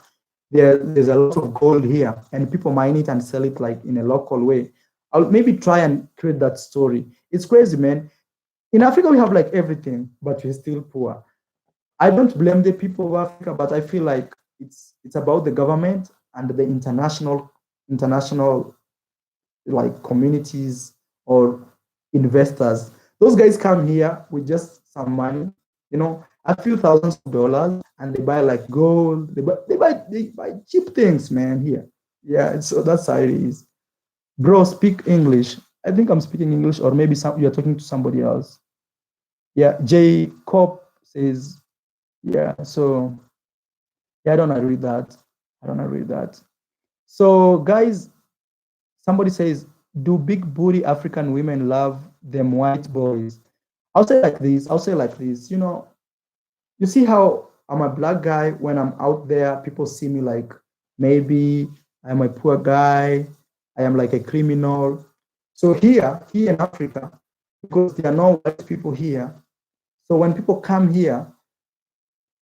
there's a lot of gold here, and people mine it and sell it like in a local way. I'll maybe try and create that story. It's crazy, man. In Africa, we have like everything, but we're still poor. I don't blame the people of Africa, but I feel like it's about the government and the international like communities or investors. Those guys come here with just some money, a few thousands of dollars, and they buy like gold. They buy cheap things, man. Here, yeah. So that's how it is. Bro, speak English. I think I'm speaking English, or maybe you're talking to somebody else. Yeah, Jacob says, yeah. So yeah, I don't agree with that. I don't agree with that. So guys, somebody says, do big booty African women love them white boys? I'll say like this. I'll say like this. You see how I'm a black guy. When I'm out there, people see me like maybe I'm a poor guy. I am like a criminal. So here in Africa, because there are no white people here. So when people come here,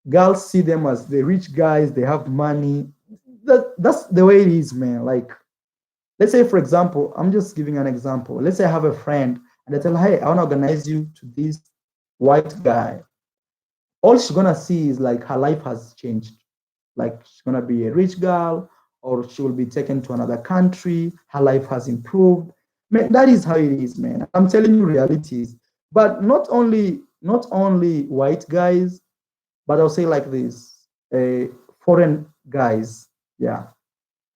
girls see them as the rich guys. They have money. That's the way it is, man. Like, let's say, for example, I'm just giving an example. Let's say I have a friend and I tell her, hey, I want to organize you to this white guy. All she's gonna see is like her life has changed. Like she's gonna be a rich girl, or she will be taken to another country. Her life has improved. Man, that is how it is, man. I'm telling you realities. But not only white guys, but I'll say like this: foreign guys. Yeah,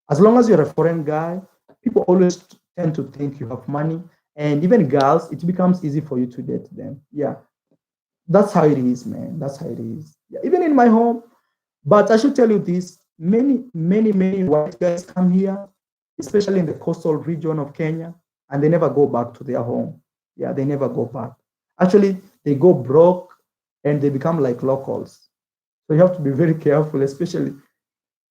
as long as you're a foreign guy, people always tend to think you have money, and even girls, it becomes easy for you to date them. Yeah, that's how it is, man. That's how it is. Yeah, even in my home. But I should tell you this: many white guys come here, especially in the coastal region of Kenya, and they never go back to their home. Yeah, they never go back. Actually, they go broke and they become like locals. So you have to be very careful, especially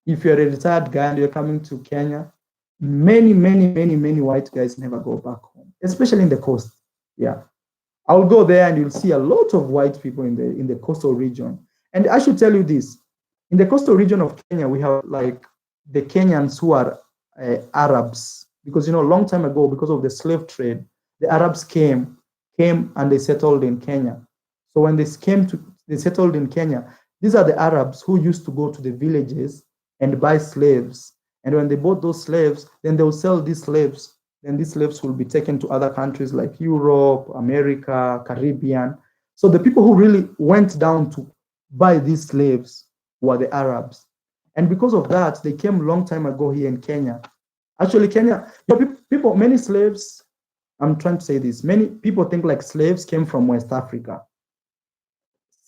if you're a retired guy and you're coming to Kenya. Many white guys never go back home, especially in the coast. Yeah. I'll go there and you'll see a lot of white people in the coastal region. And I should tell you this: in the coastal region of Kenya, we have like the Kenyans who are Arabs, because a long time ago, because of the slave trade, the Arabs came and they settled in Kenya. So when they settled in Kenya. These are the Arabs who used to go to the villages and buy slaves. And when they bought those slaves, then they will sell these slaves. Then these slaves will be taken to other countries like Europe, America, Caribbean. So the people who really went down to buy these slaves were the Arabs. And because of that, they came a long time ago here in Kenya. Actually, Kenya, many slaves, I'm trying to say this, many people think like slaves came from West Africa.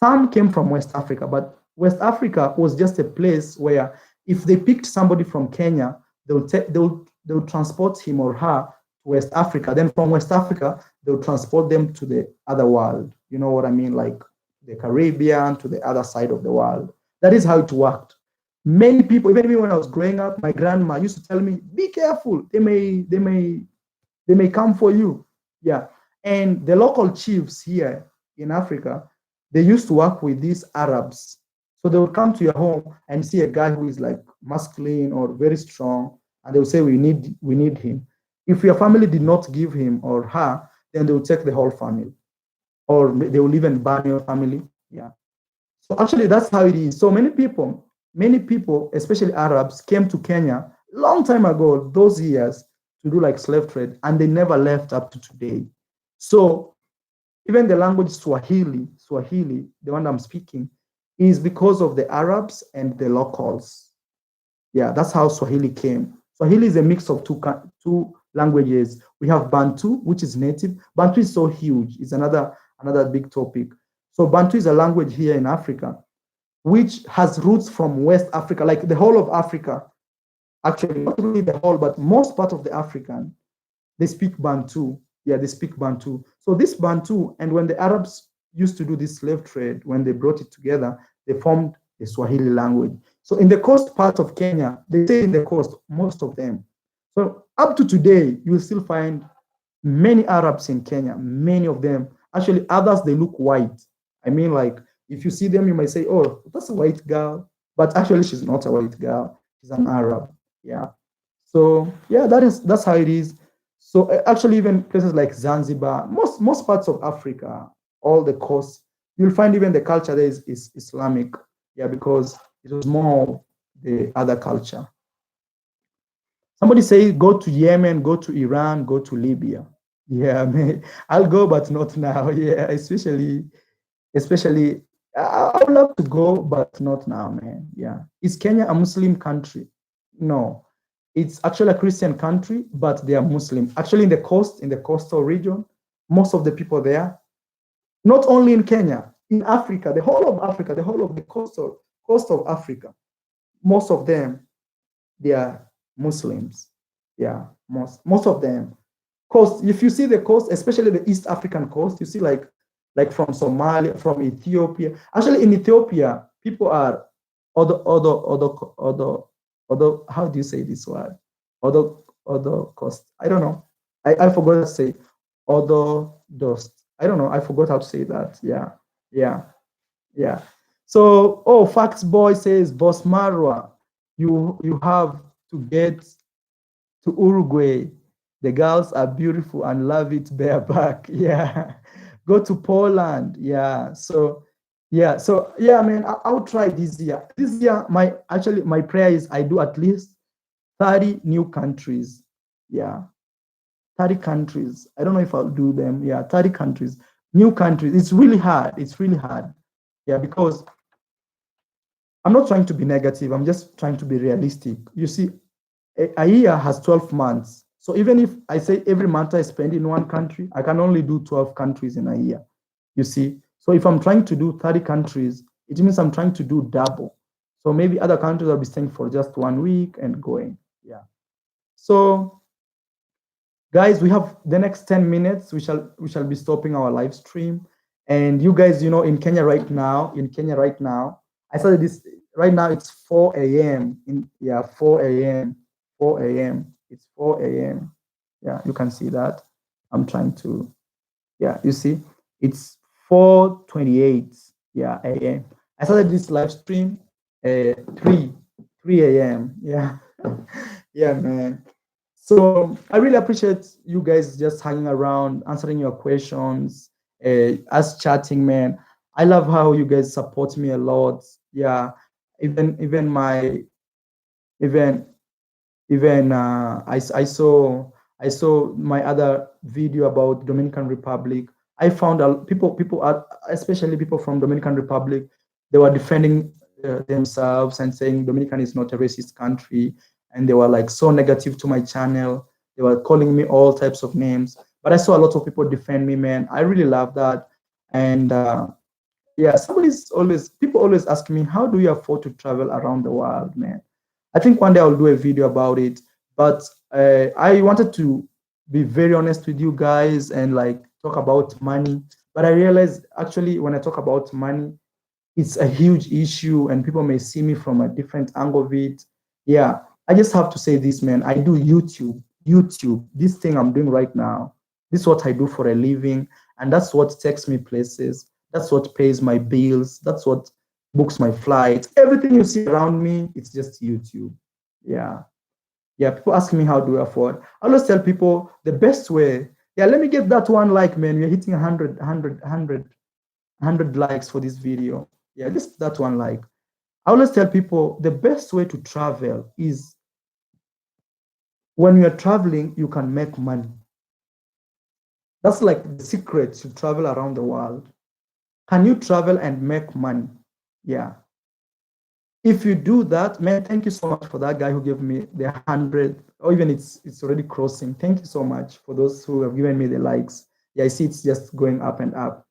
Some came from West Africa, but West Africa was just a place where if they picked somebody from Kenya, they'll transport him or her to West Africa. Then from West Africa, they'll transport them to the other world. You know what I mean? Like the Caribbean, to the other side of the world. That is how it worked. Many people, even me when I was growing up, my grandma used to tell me, be careful. They may come for you. Yeah. And the local chiefs here in Africa, they used to work with these Arabs. So they would come to your home and see a guy who is like masculine or very strong, and they would say, we need him. If your family did not give him or her, then they will take the whole family, or they will even ban your family. Yeah. So actually, that's how it is. So many people, especially Arabs, came to Kenya long time ago, those years, to do like slave trade, and they never left up to today. So even the language Swahili, the one I'm speaking, is because of the Arabs and the locals. Yeah, that's how Swahili came. Swahili is a mix of two languages. We have Bantu, which is native. Bantu is so huge. It's another big topic. So Bantu is a language here in Africa, which has roots from West Africa, like the whole of Africa. Actually, not really the whole, but most part of the African, they speak Bantu. Yeah, they speak Bantu. So this Bantu, and when the Arabs used to do this slave trade, when they brought it together, they formed the Swahili language. So in the coast part of Kenya, they say in the coast, most of them. So up to today, you will still find many Arabs in Kenya, many of them. Actually, others, they look white. I mean, like, if you see them, you might say, oh, that's a white girl. But actually, she's not a white girl. She's an Arab. Yeah. So yeah, that's how it is. So actually, even places like Zanzibar, most parts of Africa, all the coast, you'll find even the culture there is Islamic. Yeah, because it was more the other culture. Somebody say go to Yemen, go to Iran, go to Libya. Yeah, man, I'll go, but not now. Yeah, especially I would love to go, but not now, man. Yeah. Is Kenya a Muslim country? No. It's actually a Christian country, but they are Muslim. Actually, in the coastal region, most of the people there, not only in Kenya, in Africa, the whole of Africa, the whole of the coast of Africa, most of them, they are Muslims. Yeah, most of them. Coast, if you see the coast, especially the East African coast, you see like from Somalia, from Ethiopia. Actually, in Ethiopia, people are other, how do you say this word? Other, other cost. I don't know. I forgot to say other dust. I don't know. I forgot how to say that. Yeah, yeah, yeah. So, oh, Facts Boy says, Boss Marwa, you have to get to Uruguay. The girls are beautiful and love it bareback. Yeah. Go to Poland. Yeah. So yeah, man, I'll try this year. This year, my prayer is I do at least 30 new countries. Yeah. 30 countries. I don't know if I'll do them. Yeah, 30 countries. New countries. It's really hard. It's really hard. Yeah, because I'm not trying to be negative. I'm just trying to be realistic. You see, a year has 12 months. So even if I say every month I spend in one country, I can only do 12 countries in a year. You see? So if I'm trying to do 30 countries, it means I'm trying to do double. So maybe other countries I'll be staying for just 1 week and going. Yeah. So guys, we have the next 10 minutes. We shall be stopping our live stream. And you guys, in Kenya right now, I started this right now. It's 4 a.m. in yeah 4 a.m. 4 a.m. It's 4 a.m. Yeah, you can see that. I'm trying to. Yeah, you see, it's 4:28. Yeah, a.m. I started this live stream 3 a.m. Yeah, yeah, man. So I really appreciate you guys just hanging around, answering your questions, us chatting, man. I love how you guys support me a lot. Yeah, even my even even I saw my other video about Dominican Republic. I found people are, especially people from Dominican Republic, they were defending themselves and saying Dominican is not a racist country, and they were like so negative to my channel. They were calling me all types of names, but I saw a lot of people defend me, man. I really love that. And yeah, people always ask me, how do you afford to travel around the world, man? I think one day I'll do a video about it. But I wanted to be very honest with you guys and like talk about money. But I realized actually when I talk about money, it's a huge issue and people may see me from a different angle of it. Yeah, I just have to say this, man. I do YouTube. YouTube, this thing I'm doing right now, this is what I do for a living. And that's what takes me places. That's what pays my bills. That's what books my flights. Everything you see around me, it's just YouTube. Yeah. Yeah, people ask me how do I afford. I always tell people the best way. Yeah, let me get that one like, man. We're hitting 100 likes for this video. Yeah, just that one like. I always tell people the best way to travel is when you're traveling, you can make money. That's like the secret to travel around the world. Can you travel and make money? Yeah. If you do that, man, thank you so much for that guy who gave me the 100, or even it's already crossing. Thank you so much for those who have given me the likes. Yeah, I see it's just going up and up.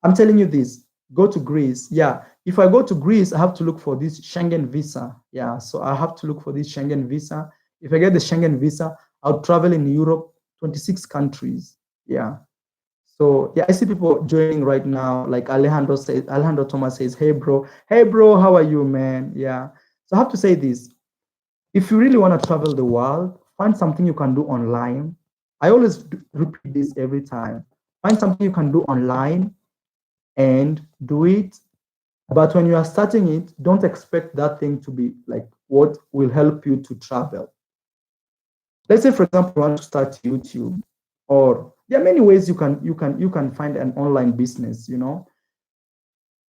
I'm telling you this, go to Greece. Yeah, if I go to Greece, I have to look for this Schengen visa. Yeah, so I have to look for this Schengen visa. If I get the Schengen visa, I'll travel in Europe, 26 countries. Yeah. So yeah, I see people joining right now. Like Alejandro Thomas says, hey bro, how are you, man? Yeah. So I have to say this. If you really want to travel the world, find something you can do online. I always repeat this every time. Find something you can do online and do it. But when you are starting it, don't expect that thing to be like what will help you to travel. Let's say, for example, you want to start YouTube, or there are many ways you can find an online business.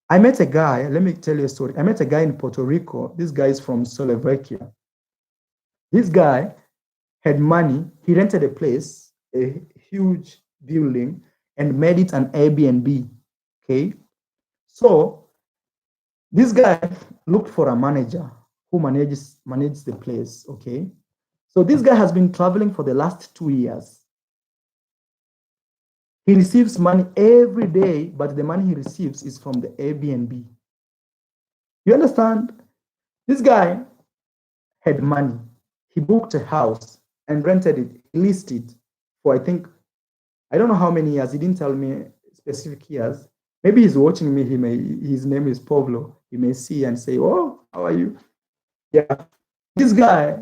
I met a guy. Let me tell you a story. I met a guy in Puerto Rico. This guy is from Slovakia. This guy had money. He rented a place, a huge building, and made it an Airbnb. Okay, so this guy looked for a manager who manages the place. Okay, so this guy has been traveling for the last 2 years. He receives money every day, but the money he receives is from the Airbnb. You understand? This guy had money. He booked a house and rented it, he leased it for, I think, I don't know how many years. He didn't tell me specific years. Maybe he's watching me. His name is Pablo. He may see and say, "Oh, how are you?" Yeah. This guy,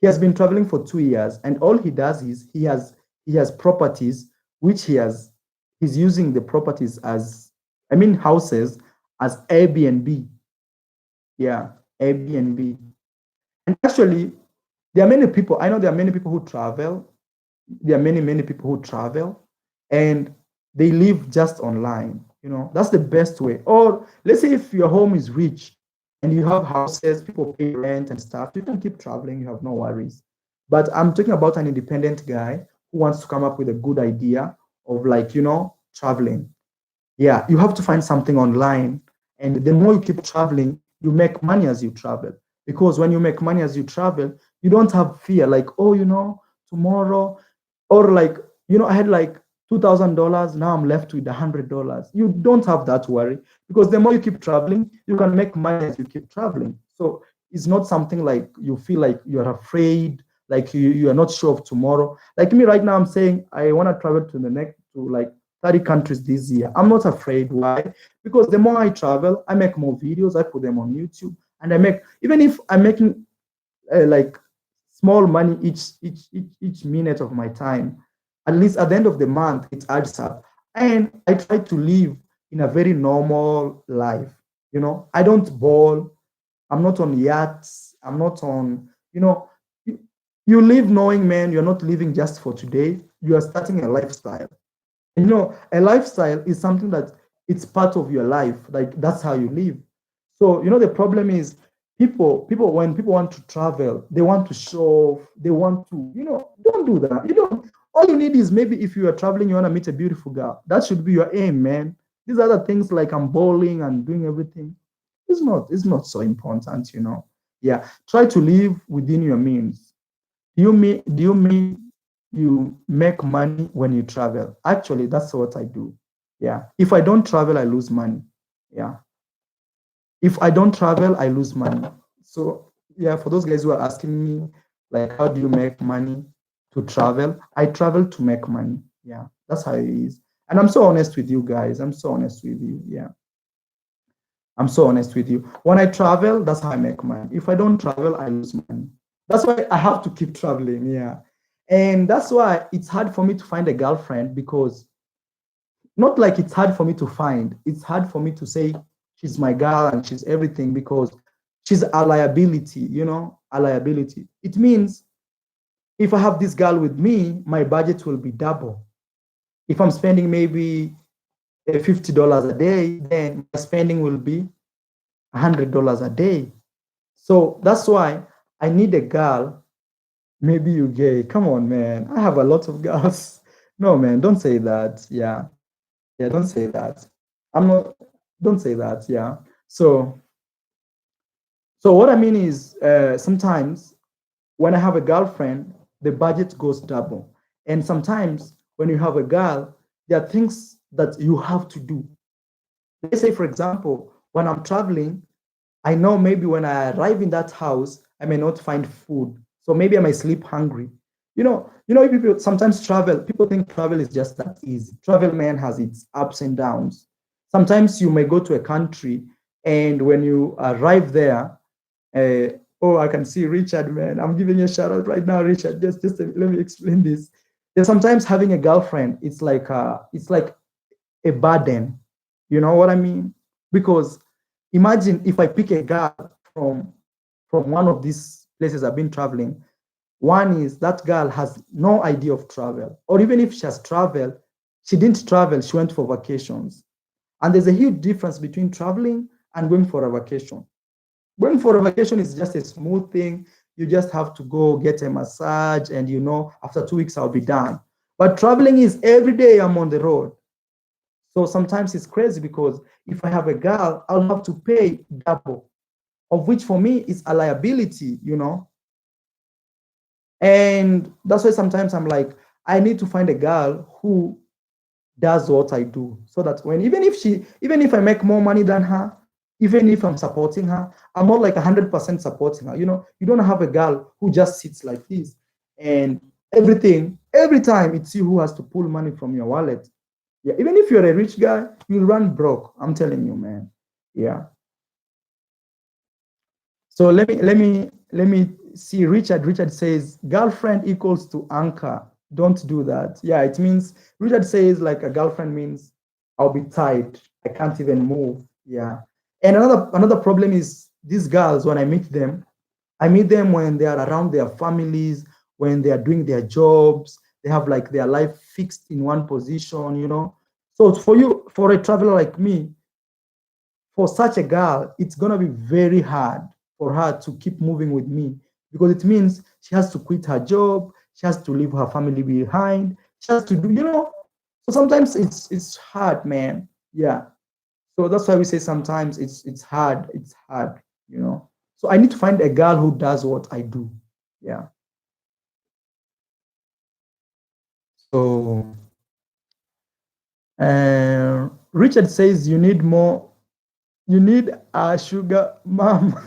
he has been traveling for 2 years, and all he does is he has properties which he's using the properties as, I mean, houses as Airbnb. Yeah, Airbnb. And actually, there are many people. I know there are many people who travel. There are many people who travel, and they live just online. That's the best way. Or let's say if your home is rich and you have houses, people pay rent and stuff, you can keep traveling, you have no worries. But I'm talking about an independent guy who wants to come up with a good idea of, like, traveling. Yeah, you have to find something online, and the more you keep traveling, you make money as you travel. Because when you make money as you travel, you don't have fear, like, oh, tomorrow, or like, I had like $2,000, now I'm left with $100. You don't have that worry, because the more you keep traveling, you can make money as you keep traveling. So it's not something like you feel like you're afraid, like you are not sure of tomorrow. Like me right now, I'm saying I want to travel to like 30 countries this year. I'm not afraid. Why? Because the more I travel, I make more videos, I put them on YouTube, and even if I'm making like small money each minute of my time, at least at the end of the month, it adds up. And I try to live in a very normal life. I don't ball. I'm not on yachts. I'm not on, you live knowing, man, you're not living just for today. You are starting a lifestyle. A lifestyle is something that it's part of your life. Like, that's how you live. So, the problem is people when people want to travel, they want to show off, they want to, don't do that. All you need is, maybe if you are traveling, you want to meet a beautiful girl. That should be your aim, man. These other things, like I'm bowling and doing everything, it's not so important. Yeah. Try to live within your means. Do you mean you make money when you travel? Actually, that's what I do. Yeah. If I don't travel, I lose money. Yeah. If I don't travel, I lose money. So yeah, for those guys who are asking me, like, how do you make money to travel? I travel to make money. Yeah, that's how it is. And I'm so honest with you guys. I'm so honest with you. Yeah. I'm so honest with you. When I travel, that's how I make money. If I don't travel, I lose money. That's why I have to keep traveling. Yeah. And that's why it's hard for me to find a girlfriend, because not like it's hard for me to find, it's hard for me to say she's my girl and she's everything, because she's a liability, a liability. It means if I have this girl with me, my budget will be double. If I'm spending maybe $50 a day, then my spending will be $100 a day. So that's why I need a girl. Maybe you gay. Come on, man. I have a lot of girls. No, man, don't say that. Yeah. Yeah, don't say that. I'm not, don't say that. Yeah. So, what I mean is, sometimes when I have a girlfriend, the budget goes double. And sometimes when you have a girl, there are things that you have to do. Let's say, for example, when I'm traveling, I know maybe when I arrive in that house, I may not find food. So maybe I may sleep hungry. People sometimes travel, people think travel is just that easy. Travel, man, has its ups and downs. Sometimes you may go to a country, and when you arrive there, oh, I can see Richard, man. I'm giving you a shout out right now, Richard. Just let me explain this. There's sometimes having a girlfriend, it's like a burden. You know what I mean? Because imagine if I pick a girl from from one of these places I've been traveling. One is that girl has no idea of travel, or even if she has traveled, she didn't travel, she went for vacations. And there's a huge difference between traveling and going for a vacation. Going for a vacation is just a smooth thing. You just have to go get a massage, and after 2 weeks, I'll be done. But traveling is every day I'm on the road. So sometimes it's crazy because if I have a girl, I'll have to pay double, of which for me is a liability. And that's why sometimes I'm like, I need to find a girl who does what I do, so that even if I make more money than her, even if I'm supporting her, I'm not like 100% supporting her. You don't have a girl who just sits like this and every time it's you who has to pull money from your wallet. Yeah, even if you're a rich guy, you'll run broke. I'm telling you, man. Yeah. So let me see. Richard says girlfriend equals to anchor. Don't do that. Yeah, it means Richard says like a girlfriend means I'll be tied. I can't even move. Yeah. And another problem is these girls, when I meet them when they are around their families, when they are doing their jobs, they have like their life fixed in one position. So for a traveler like me, for such a girl, it's gonna be very hard for her to keep moving with me, because it means she has to quit her job, she has to leave her family behind, she has to do. So sometimes it's hard, man. Yeah. So that's why we say sometimes it's hard. It's hard. So I need to find a girl who does what I do. Yeah. So Richard says you need a sugar mom.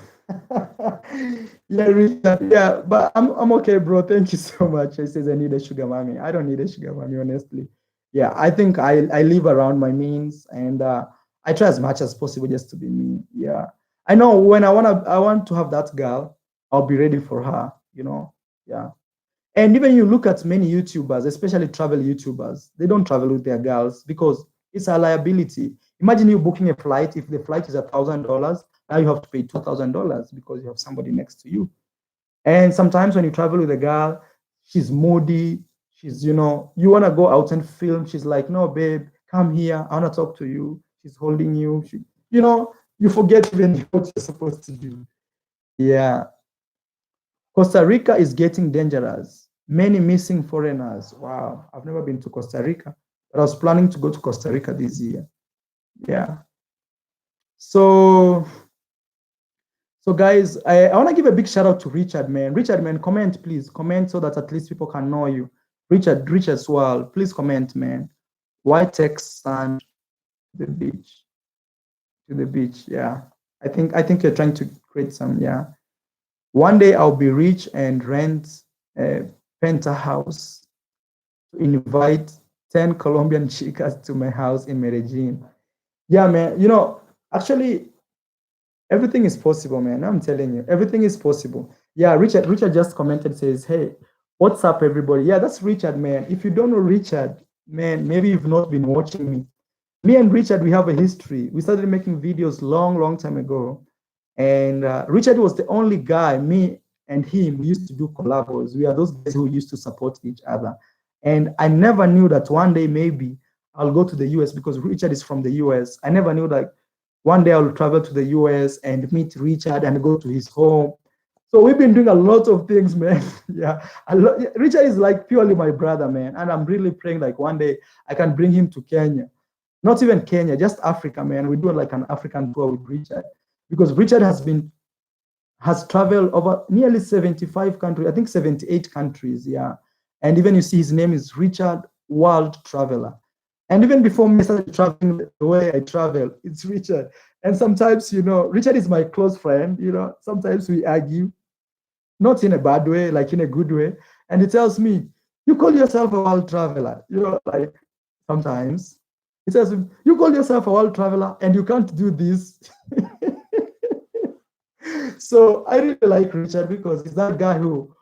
Yeah, Richard. Yeah, but I'm okay, bro. Thank you so much. He says I need a sugar mommy. I don't need a sugar mommy, honestly. Yeah, I think I live around my means, and I try as much as possible just to be me. Yeah, I know when I want to have that girl, I'll be ready for her. Yeah. And even you look at many YouTubers, especially travel YouTubers, they don't travel with their girls because it's a liability. Imagine you booking a flight. If the flight is $1,000, now you have to pay $2,000 because you have somebody next to you. And sometimes when you travel with a girl, she's moody. You want to go out and film. She's like, no, babe, come here. I want to talk to you. She's holding you. You forget even what you're supposed to do. Yeah. Costa Rica is getting dangerous. Many missing foreigners. Wow, I've never been to Costa Rica, but I was planning to go to Costa Rica this year. Yeah. So, so guys, I want to give a big shout out to Richard, man. Richard, man, comment, please. Comment so that at least people can know you. Richard as well. Please comment, man. Why take sand to the beach? To the beach, yeah. I think you're trying to create some, yeah. One day I'll be rich and rent a penthouse to invite 10 Colombian chicas to my house in Medellin. Yeah, man. Actually, everything is possible, man. I'm telling you, everything is possible. Yeah, Richard just commented, says, hey, what's up, everybody? Yeah, that's Richard, man. If you don't know Richard, man, maybe you've not been watching me. Me and Richard, we have a history. We started making videos long time ago. And Richard was the only guy, me and him, we used to do collabos. We are those guys who used to support each other. And I never knew that one day maybe I'll go to the US, because Richard is from the US. I never knew that one day I'll travel to the US and meet Richard and go to his home. So we've been doing a lot of things, man. Yeah. Richard is like purely my brother, man. And I'm really praying like one day I can bring him to Kenya. Not even Kenya, just Africa, man. We do like an African tour with Richard, because Richard has traveled over nearly 75 countries, I think 78 countries, yeah. And even you see his name is Richard World Traveler. And even before me started traveling the way I travel, it's Richard. And sometimes, Richard is my close friend, sometimes we argue, not in a bad way, like in a good way. And he tells me, you call yourself a world traveler, like sometimes. He says, you call yourself a world traveler and you can't do this. So I really like Richard because he's that guy who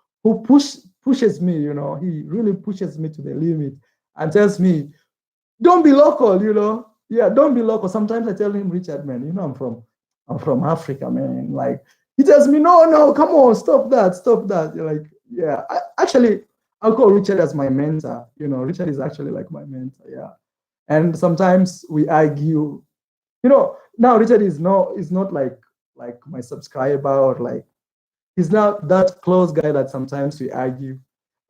pushes me, he really pushes me to the limit and tells me, don't be local. Yeah, don't be local. Sometimes I tell him, Richard, man, I'm from Africa, man. Like, He tells me, no, no, come on, stop that, stop that. You're like, yeah. Actually, I'll call Richard as my mentor. You know, Richard is actually like my mentor. Yeah. And sometimes we argue. You know, now Richard is not like my subscriber or like he's not that close guy that sometimes we argue.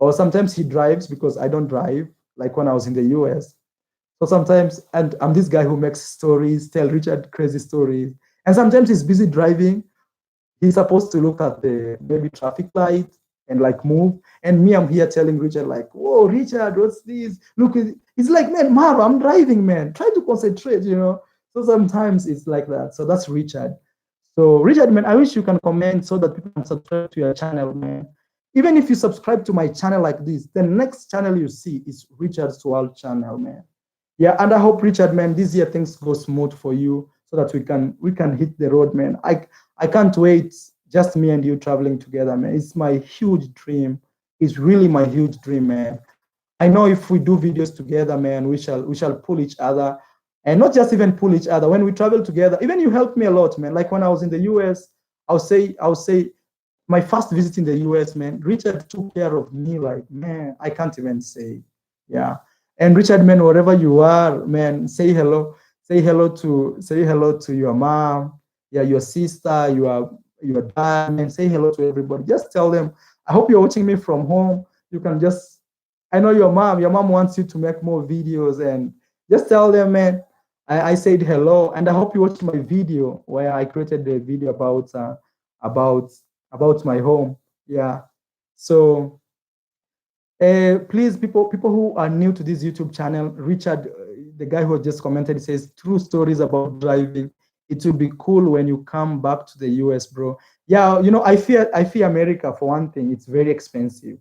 Or sometimes he drives because I don't drive, like when I was in the US. So sometimes, and I'm this guy who makes stories, tell Richard crazy stories. And sometimes he's busy driving. He's supposed to look at the maybe traffic light and like move. And me, I'm here telling Richard, like, whoa, Richard, what's this? Look, he's like, man, Maro, I'm driving, man. Try to concentrate, you know. So sometimes it's like that. So that's Richard. So Richard, man, I wish you can comment so that people can subscribe to your channel, man. Even if you subscribe to my channel like this, the next channel you see is Richard's World channel, man. Yeah, and I hope Richard, man, this year things go smooth for you so that we can hit the road, man. I can't wait. Just me and you traveling together, man. It's my huge dream. It's really my huge dream, man. I know if we do videos together, man, we shall pull each other, and not just even pull each other. When we travel together, even you helped me a lot, man. Like when I was in the US, I'll say my first visit in the US, man, Richard took care of me like, man, I can't even say. Yeah. And Richard, man, wherever you are, man, say hello. Say hello to your mom, yeah, your sister, your dad, man. Say hello to everybody. Just tell them, I hope you're watching me from home. You can just I know your mom wants you to make more videos and just tell them, man, I said hello and I hope you watched my video where I created the video about about my home. Yeah. So please, people who are new to this YouTube channel, Richard, the guy who just commented, says true stories about driving. It will be cool when you come back to the US, bro. Yeah, you know, I fear America for one thing. It's very expensive.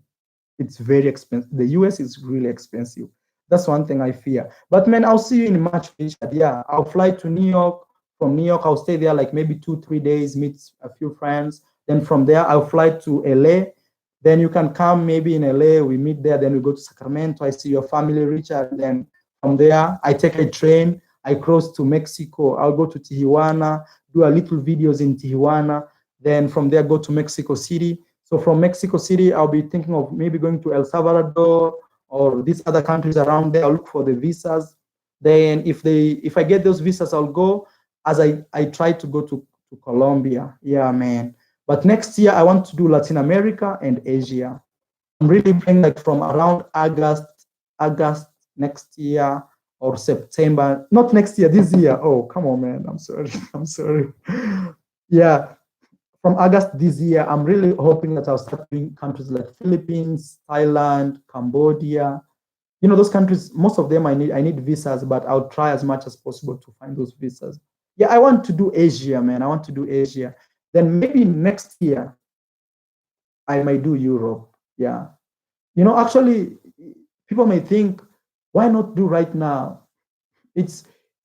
It's very expensive. The US is really expensive. That's one thing I fear. But man, I'll see you in March, Richard. Yeah, I'll fly to New York. From New York, I'll stay there like maybe 2, 3 days, meet a few friends. Then from there, I'll fly to LA. Then you can come maybe in LA. We meet there. Then we go to Sacramento. I see your family, Richard. Then from there, I take a train. I cross to Mexico. I'll go to Tijuana, do a little videos in Tijuana. Then from there, go to Mexico City. So from Mexico City, I'll be thinking of maybe going to El Salvador or these other countries around there. I'll look for the visas. Then if I get those visas, I'll go as I try to go to Colombia. Yeah, man. But next year I want to do Latin America and Asia. I'm really praying like from around August next year or September. Not next year, this year. Oh, come on, man. I'm sorry. I'm sorry. Yeah, from August this year, I'm really hoping that I'll start doing countries like Philippines, Thailand, Cambodia. You know, those countries, most of them I need visas, but I'll try as much as possible to find those visas. Yeah, I want to do Asia, man. I want to do Asia. Then maybe next year I might do Europe. Yeah. You know, actually, people may think, why not do right now? It's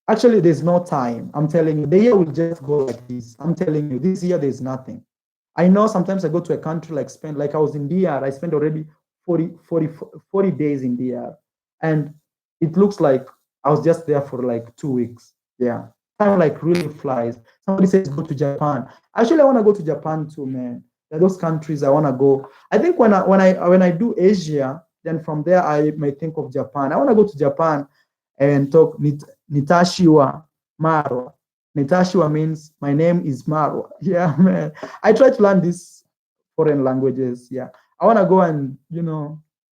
actually there's no time. I'm telling you, the year will just go like this. I'm telling you, this year there's nothing. I know sometimes I go to a country like Spain, like I was in DR, I spent already 40 days in DR. And it looks like I was just there for like 2 weeks. Yeah. Time like really flies. Somebody says go to Japan. Actually, I want to go to Japan too, man. There are those countries I want to go. I think when I do Asia, then from there I may think of Japan. I want to go to Japan and talk Nitashiwa Marwa. Nitashiwa means my name is Marwa. Yeah, man. I try to learn these foreign languages. Yeah. I want to go and,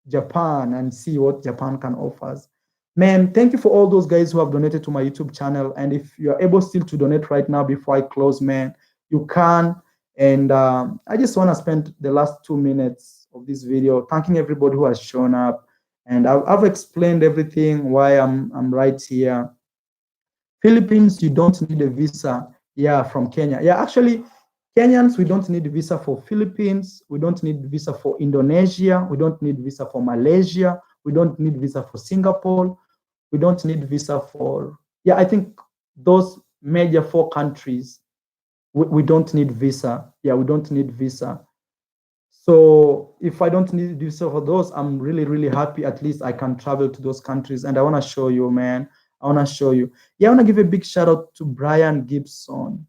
Japan and see what Japan can offer us. Man, thank you for all those guys who have donated to my YouTube channel. And if you're able still to donate right now before I close, man, you can. And I just want to spend the last 2 minutes of this video thanking everybody who has shown up. And I've explained everything, why I'm right here. Philippines, you don't need a visa. Yeah, from Kenya. Yeah, actually, Kenyans, we don't need a visa for Philippines. We don't need visa for Indonesia. We don't need visa for Malaysia. We don't need visa for Singapore. We don't need visa for, yeah, I think those major 4 countries, we don't need visa. Yeah, we don't need visa. So if I don't need visa for those, I'm really, really happy. At least I can travel to those countries. And I want to show you, man. I want to show you. Yeah, I want to give a big shout out to Brian Gibson.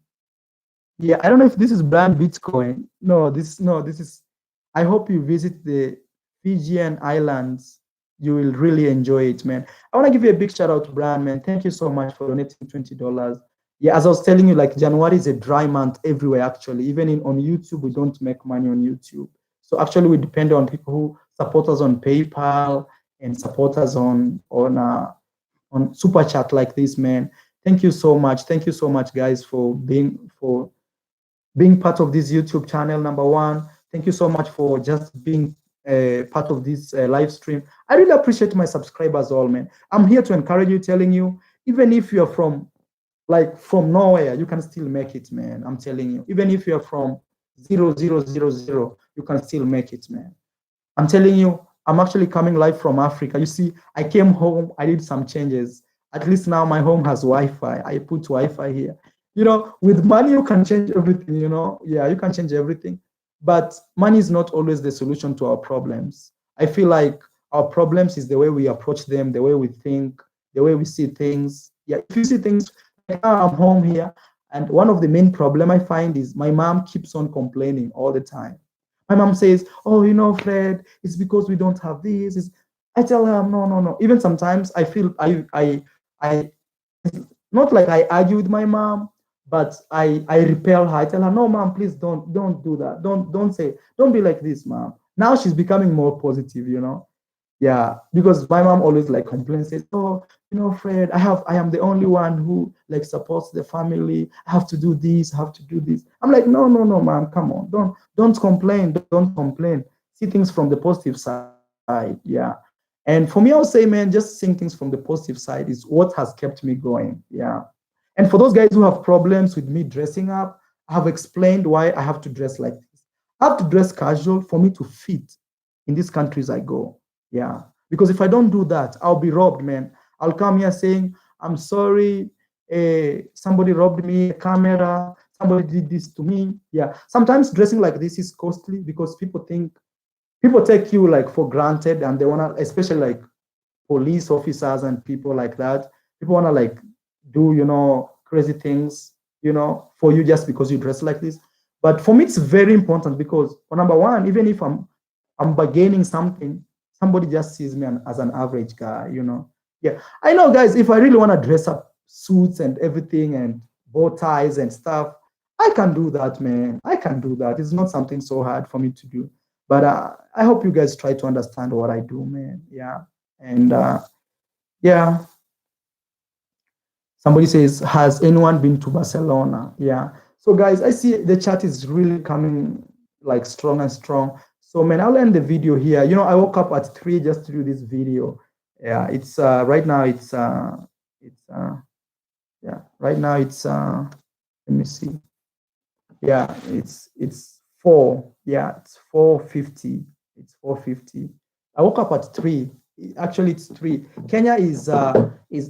Yeah, I don't know if this is brand Bitcoin. This is. I hope you visit the Fijian Islands. You will really enjoy it, man. I want to give you a big shout out to Brian, man. Thank you so much for donating $20. Yeah, as I was telling you, like January is a dry month everywhere. Actually, even on YouTube, we don't make money on YouTube. So actually, we depend on people who support us on PayPal and support us on super chat like this, man. Thank you so much. Thank you so much, guys, for being part of this YouTube channel. Number one, thank you so much for just being part of this live stream. I really appreciate my subscribers, all, man. I'm here to encourage you, telling you, even if you're from nowhere, you can still make it, man. I'm telling you, even if you're from 0000, you can still make it, man. I'm telling you, I'm actually coming live from Africa. You see, I came home, I did some changes. At least now my home has Wi-Fi. I put Wi-Fi here. With money, you can change everything, Yeah, you can change everything. But money is not always the solution to our problems. I feel like our problems is the way we approach them, the way we think, the way we see things. Yeah, if you see things, like now I'm home here, and one of the main problem I find is my mom keeps on complaining all the time. My mom says, "Oh, Fred, it's because we don't have this." I tell her, "No, no, no." Even sometimes I feel I not like I argue with my mom, but I repel her. I tell her, "No, mom, please don't do that. Don't be like this, mom." Now she's becoming more positive, Yeah, because my mom always like complains, says, "Oh, Fred, I am the only one who like supports the family. I have to do this, I have to do this." I'm like, "No, no, no, mom, come on, don't complain, don't complain. See things from the positive side." Yeah. And for me, I'll say, man, just seeing things from the positive side is what has kept me going. Yeah. And for those guys who have problems with me dressing up, I have explained why I have to dress like this. I have to dress casual for me to fit in these countries I go. Yeah. Because if I don't do that, I'll be robbed, man. I'll come here saying, "I'm sorry, somebody robbed me a camera, somebody did this to me." Yeah. Sometimes dressing like this is costly because people take you like for granted, and they wanna, especially like police officers and people like that. People wanna like do crazy things for you just because you dress like this. But for me, it's very important because, for number one, even if I'm bargaining something, somebody just sees me as an average guy. Yeah, I know, guys. If I really want to dress up suits and everything and bow ties and stuff, I can do that, man. I can do that. It's not something so hard for me to do. But I hope you guys try to understand what I do, man. Yeah. And yeah, somebody says, "Has anyone been to Barcelona?" Yeah. So, guys, I see the chat is really coming like strong and strong. So, man, I'll end the video here. I woke up at 3 just to do this video. Yeah, it's right now. It's yeah. Right now it's let me see. Yeah, it's 4. Yeah, it's 4:50. It's 4:50. I woke up at 3. Actually, it's 3. Kenya is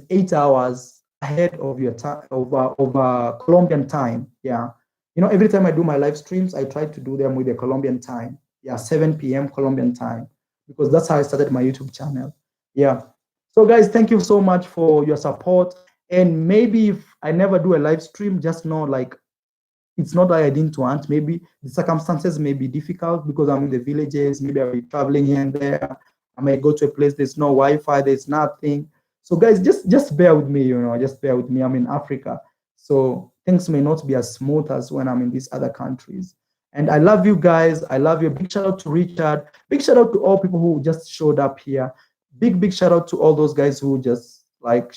8 hours ahead of your time, over Colombian time. Yeah. Every time I do my live streams, I try to do them with the Colombian time. Yeah, 7 p.m. Colombian time, because that's how I started my YouTube channel. Yeah. So, guys, thank you so much for your support. And maybe if I never do a live stream, just know, like, it's not that I didn't want. Maybe the circumstances may be difficult because I'm in the villages. Maybe I'll be traveling here and there. I may go to a place there's no Wi-Fi, there's nothing. So, guys, just bear with me. Just bear with me. I'm in Africa, so things may not be as smooth as when I'm in these other countries. And I love you guys. I love you. Big shout out to Richard. Big shout out to all people who just showed up here. Big shout out to all those guys who just like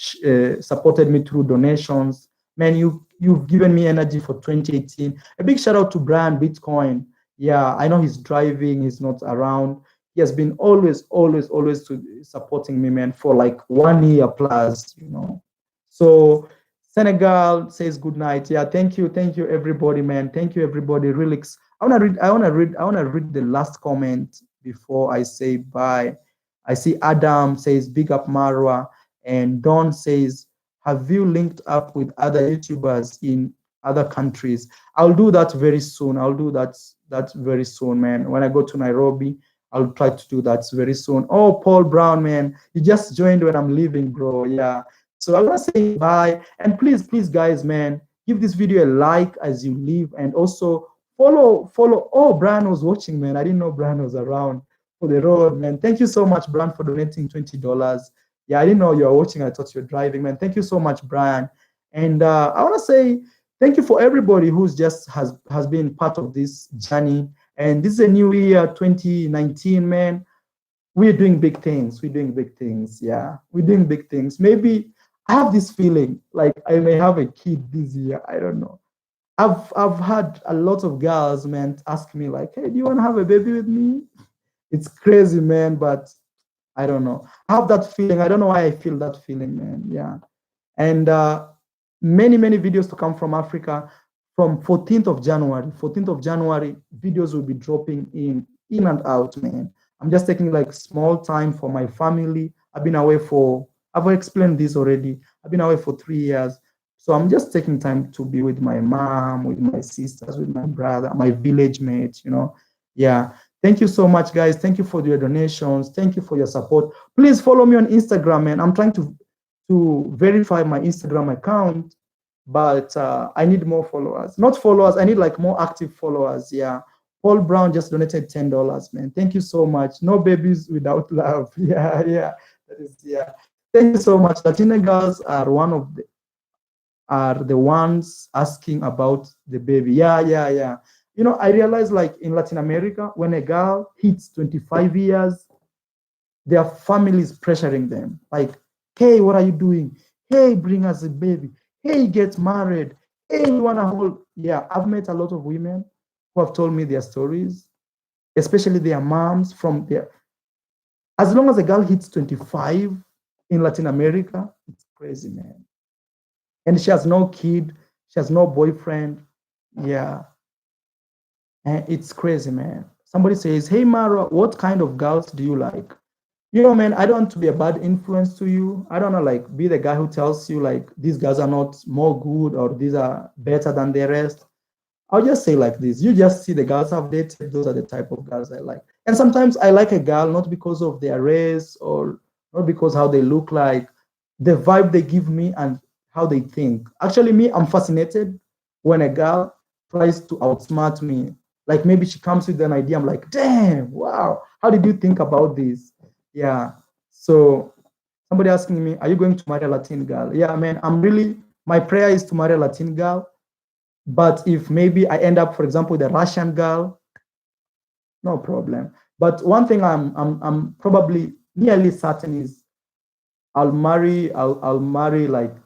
supported me through donations. Man, you've given me energy for 2018. A big shout out to Brian Bitcoin. Yeah, I know he's driving, he's not around. He has been always supporting me, man, for like 1 year plus. So Senegal says good night. Yeah, thank you, everybody, man. Thank you, everybody. Relix. I wanna read the last comment before I say bye. I see Adam says big up Marwa, and Don says, "Have you linked up with other YouTubers in other countries?" I'll do that very soon. I'll do that very soon, man. When I go to Nairobi, I'll try to do that very soon. Oh, Paul Brown, man, you just joined when I'm leaving, bro. Yeah. So I want to say bye, and please, guys, man, Give this video a like as you leave, and also follow. Oh, Brian was watching, man. I didn't know Brian was around for the road, man. Thank you so much, Brian, for donating $20. Yeah, I didn't know you were watching. I thought you were driving, man. Thank you so much, Brian. And I want to say thank you for everybody who's just has been part of this journey. And this is a new year, 2019, man. We're doing big things. We're doing big things. Yeah, we're doing big things. Maybe I have this feeling like I may have a kid this year. I don't know. I've had a lot of girls, man, ask me like, "Hey, do you want to have a baby with me?" It's crazy, man, but I don't know. I have that feeling. I don't know why I feel that feeling, man. Yeah. And many videos to come from Africa. From 14th of January, videos will be dropping in and out, man. I'm just taking like small time for my family. I've explained this already. I've been away for 3 years. So I'm just taking time to be with my mom, with my sisters, with my brother, my village mates, Yeah. Thank you so much, guys. Thank you for your donations. Thank you for your support. Please follow me on Instagram, man. I'm trying to verify my Instagram account, but I need more followers. Not followers, I need like more active followers. Yeah. Paul Brown just donated $10, man. Thank you so much. No babies without love. Yeah. That is, yeah. Thank you so much. Latina girls are the ones asking about the baby. Yeah. I realize like in Latin America, when a girl hits 25 years, their family is pressuring them. Like, hey, what are you doing? Hey, bring us a baby. Hey, get married. Hey, you want to hold? Yeah, I've met a lot of women who have told me their stories, especially their moms from their. As long as a girl hits 25 in Latin America, it's crazy, man. And she has no kid, she has no boyfriend. Yeah. And it's crazy, man. Somebody says, hey, Mara, what kind of girls do you like? Man, I don't want to be a bad influence to you. I don't know, like, be the guy who tells you, like, these guys are not more good or these are better than the rest. I'll just say like this. You just see the girls I've dated. Those are the type of girls I like. And sometimes I like a girl not because of their race or not because how they look like, the vibe they give me and how they think. Actually, me, I'm fascinated when a girl tries to outsmart me. Like maybe she comes with an idea. I'm like, damn, wow. How did you think about this? Yeah. So somebody asking me, are you going to marry a Latin girl? Yeah, man, my prayer is to marry a Latin girl. But if maybe I end up, for example, with a Russian girl, no problem. But one thing I'm probably nearly certain is I'll marry like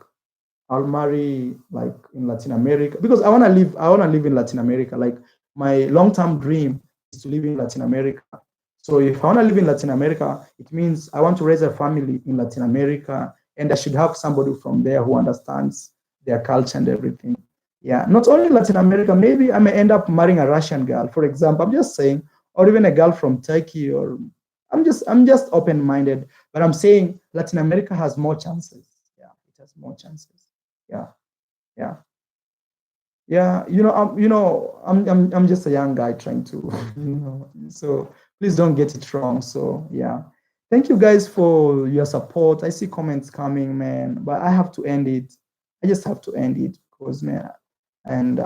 in Latin America because I want to live in Latin America. Like my long-term dream is to live in Latin America. So if I want to live in Latin America, it means I want to raise a family in Latin America, and I should have somebody from there who understands their culture and everything. Yeah, not only Latin America, maybe I may end up marrying a Russian girl, for example. I'm just saying, or even a girl from Turkey, or I'm just open-minded, but I'm saying Latin America has more chances. Yeah, it has more chances. Yeah, yeah. Yeah, I'm just a young guy trying to, so please don't get it wrong. So yeah, thank you guys for your support. I see comments coming, man, but I have to end it. I just have to end it because, man, and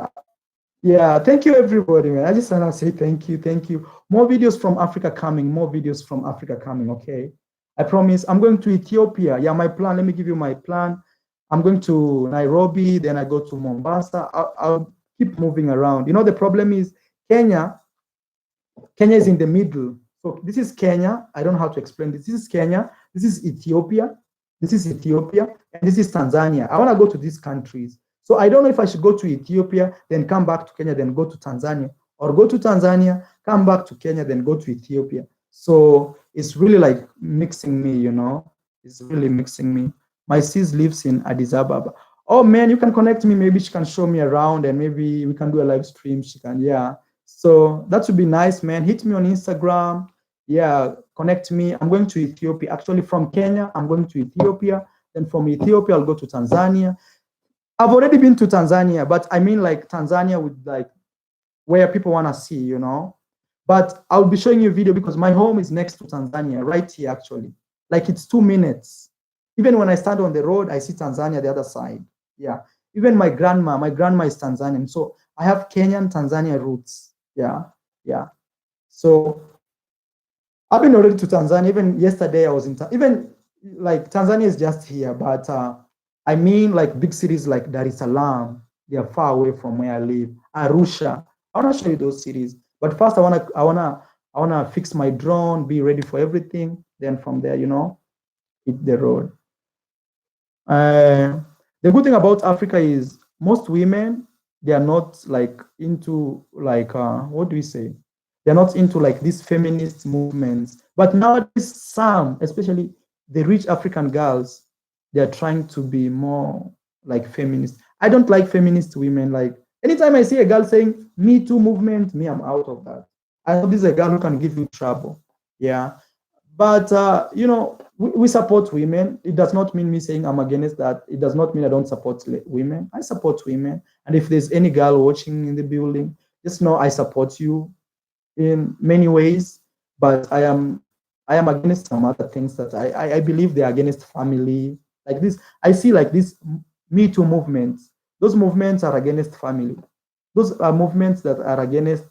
yeah, thank you everybody, man. I just want to say thank you. More videos from Africa coming, okay? I promise. I'm going to Ethiopia. Yeah, my plan, let me give you my plan. I'm going to Nairobi, then I go to Mombasa. I'll keep moving around. The problem is Kenya is in the middle. So this is Kenya. I don't know how to explain this. This is Kenya. This is Ethiopia. And this is Tanzania. I want to go to these countries. So I don't know if I should go to Ethiopia, then come back to Kenya, then go to Tanzania, or go to Tanzania, come back to Kenya, then go to Ethiopia. So it's really like mixing me, It's really mixing me. My sis lives in Addis Ababa. Oh man, you can connect me. Maybe she can show me around and maybe we can do a live stream. She can, yeah. So that would be nice, man. Hit me on Instagram. Yeah, connect me. I'm going to Ethiopia. Actually, from Kenya, I'm going to Ethiopia. Then from Ethiopia, I'll go to Tanzania. I've already been to Tanzania, but I mean like Tanzania with like where people want to see, But I'll be showing you a video because my home is next to Tanzania, right here actually. Like it's 2 minutes. Even when I stand on the road, I see Tanzania the other side. Yeah. Even my grandma is Tanzanian. So I have Kenyan Tanzania roots. Yeah, yeah. So I've been already to Tanzania. Even yesterday, I was in even like Tanzania is just here, but I mean like big cities like Dar es Salaam. They are far away from where I live. Arusha. I wanna show you those cities. But first, I wanna fix my drone, be ready for everything. Then from there, hit the road. Uh, the good thing about Africa is most women they are not like into like what do we say? They're not into like these feminist movements. But nowadays, some, especially the rich African girls, they are trying to be more like feminist. I don't like feminist women. Like anytime I see a girl saying "Me Too" movement, me, I'm out of that. I know this is a girl who can give you trouble. Yeah, but we support women. It does not mean me saying I'm against that. It does not mean I don't support women. I support women. And if there's any girl watching in the building, just know I support you in many ways. But I am against some other things that I believe they are against family. Like this, I see like this Me Too movements. Those movements are against family. Those are movements that are against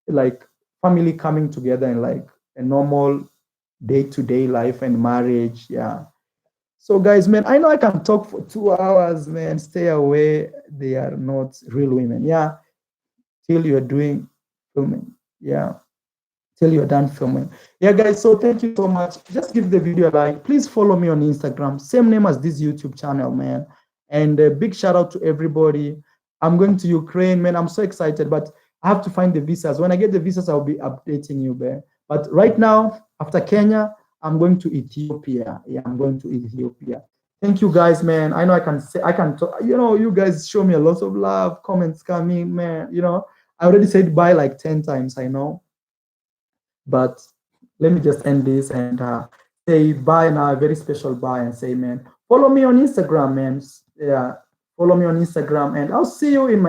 like family coming together in like a normal day-to-day life and marriage. Yeah. So guys, man, I know I can talk for 2 hours, man. Stay away. They are not real women. Yeah. Till you're doing filming. Yeah. Till you're done filming. Yeah, guys. So thank you so much. Just give the video a like. Please follow me on Instagram. Same name as this YouTube channel, man. And a big shout out to everybody. I'm going to Ukraine, man. I'm so excited, but I have to find the visas. When I get the visas, I'll be updating you, man. But right now, after Kenya, I'm going to Ethiopia. Yeah, I'm going to Ethiopia. Thank you guys, man. I know I can talk, you guys show me a lot of love, comments coming, man. I already said bye like 10 times, I know. But let me just end this and say bye now, a very special bye, and say, man, follow me on Instagram, man. Yeah, follow me on Instagram, and I'll see you in my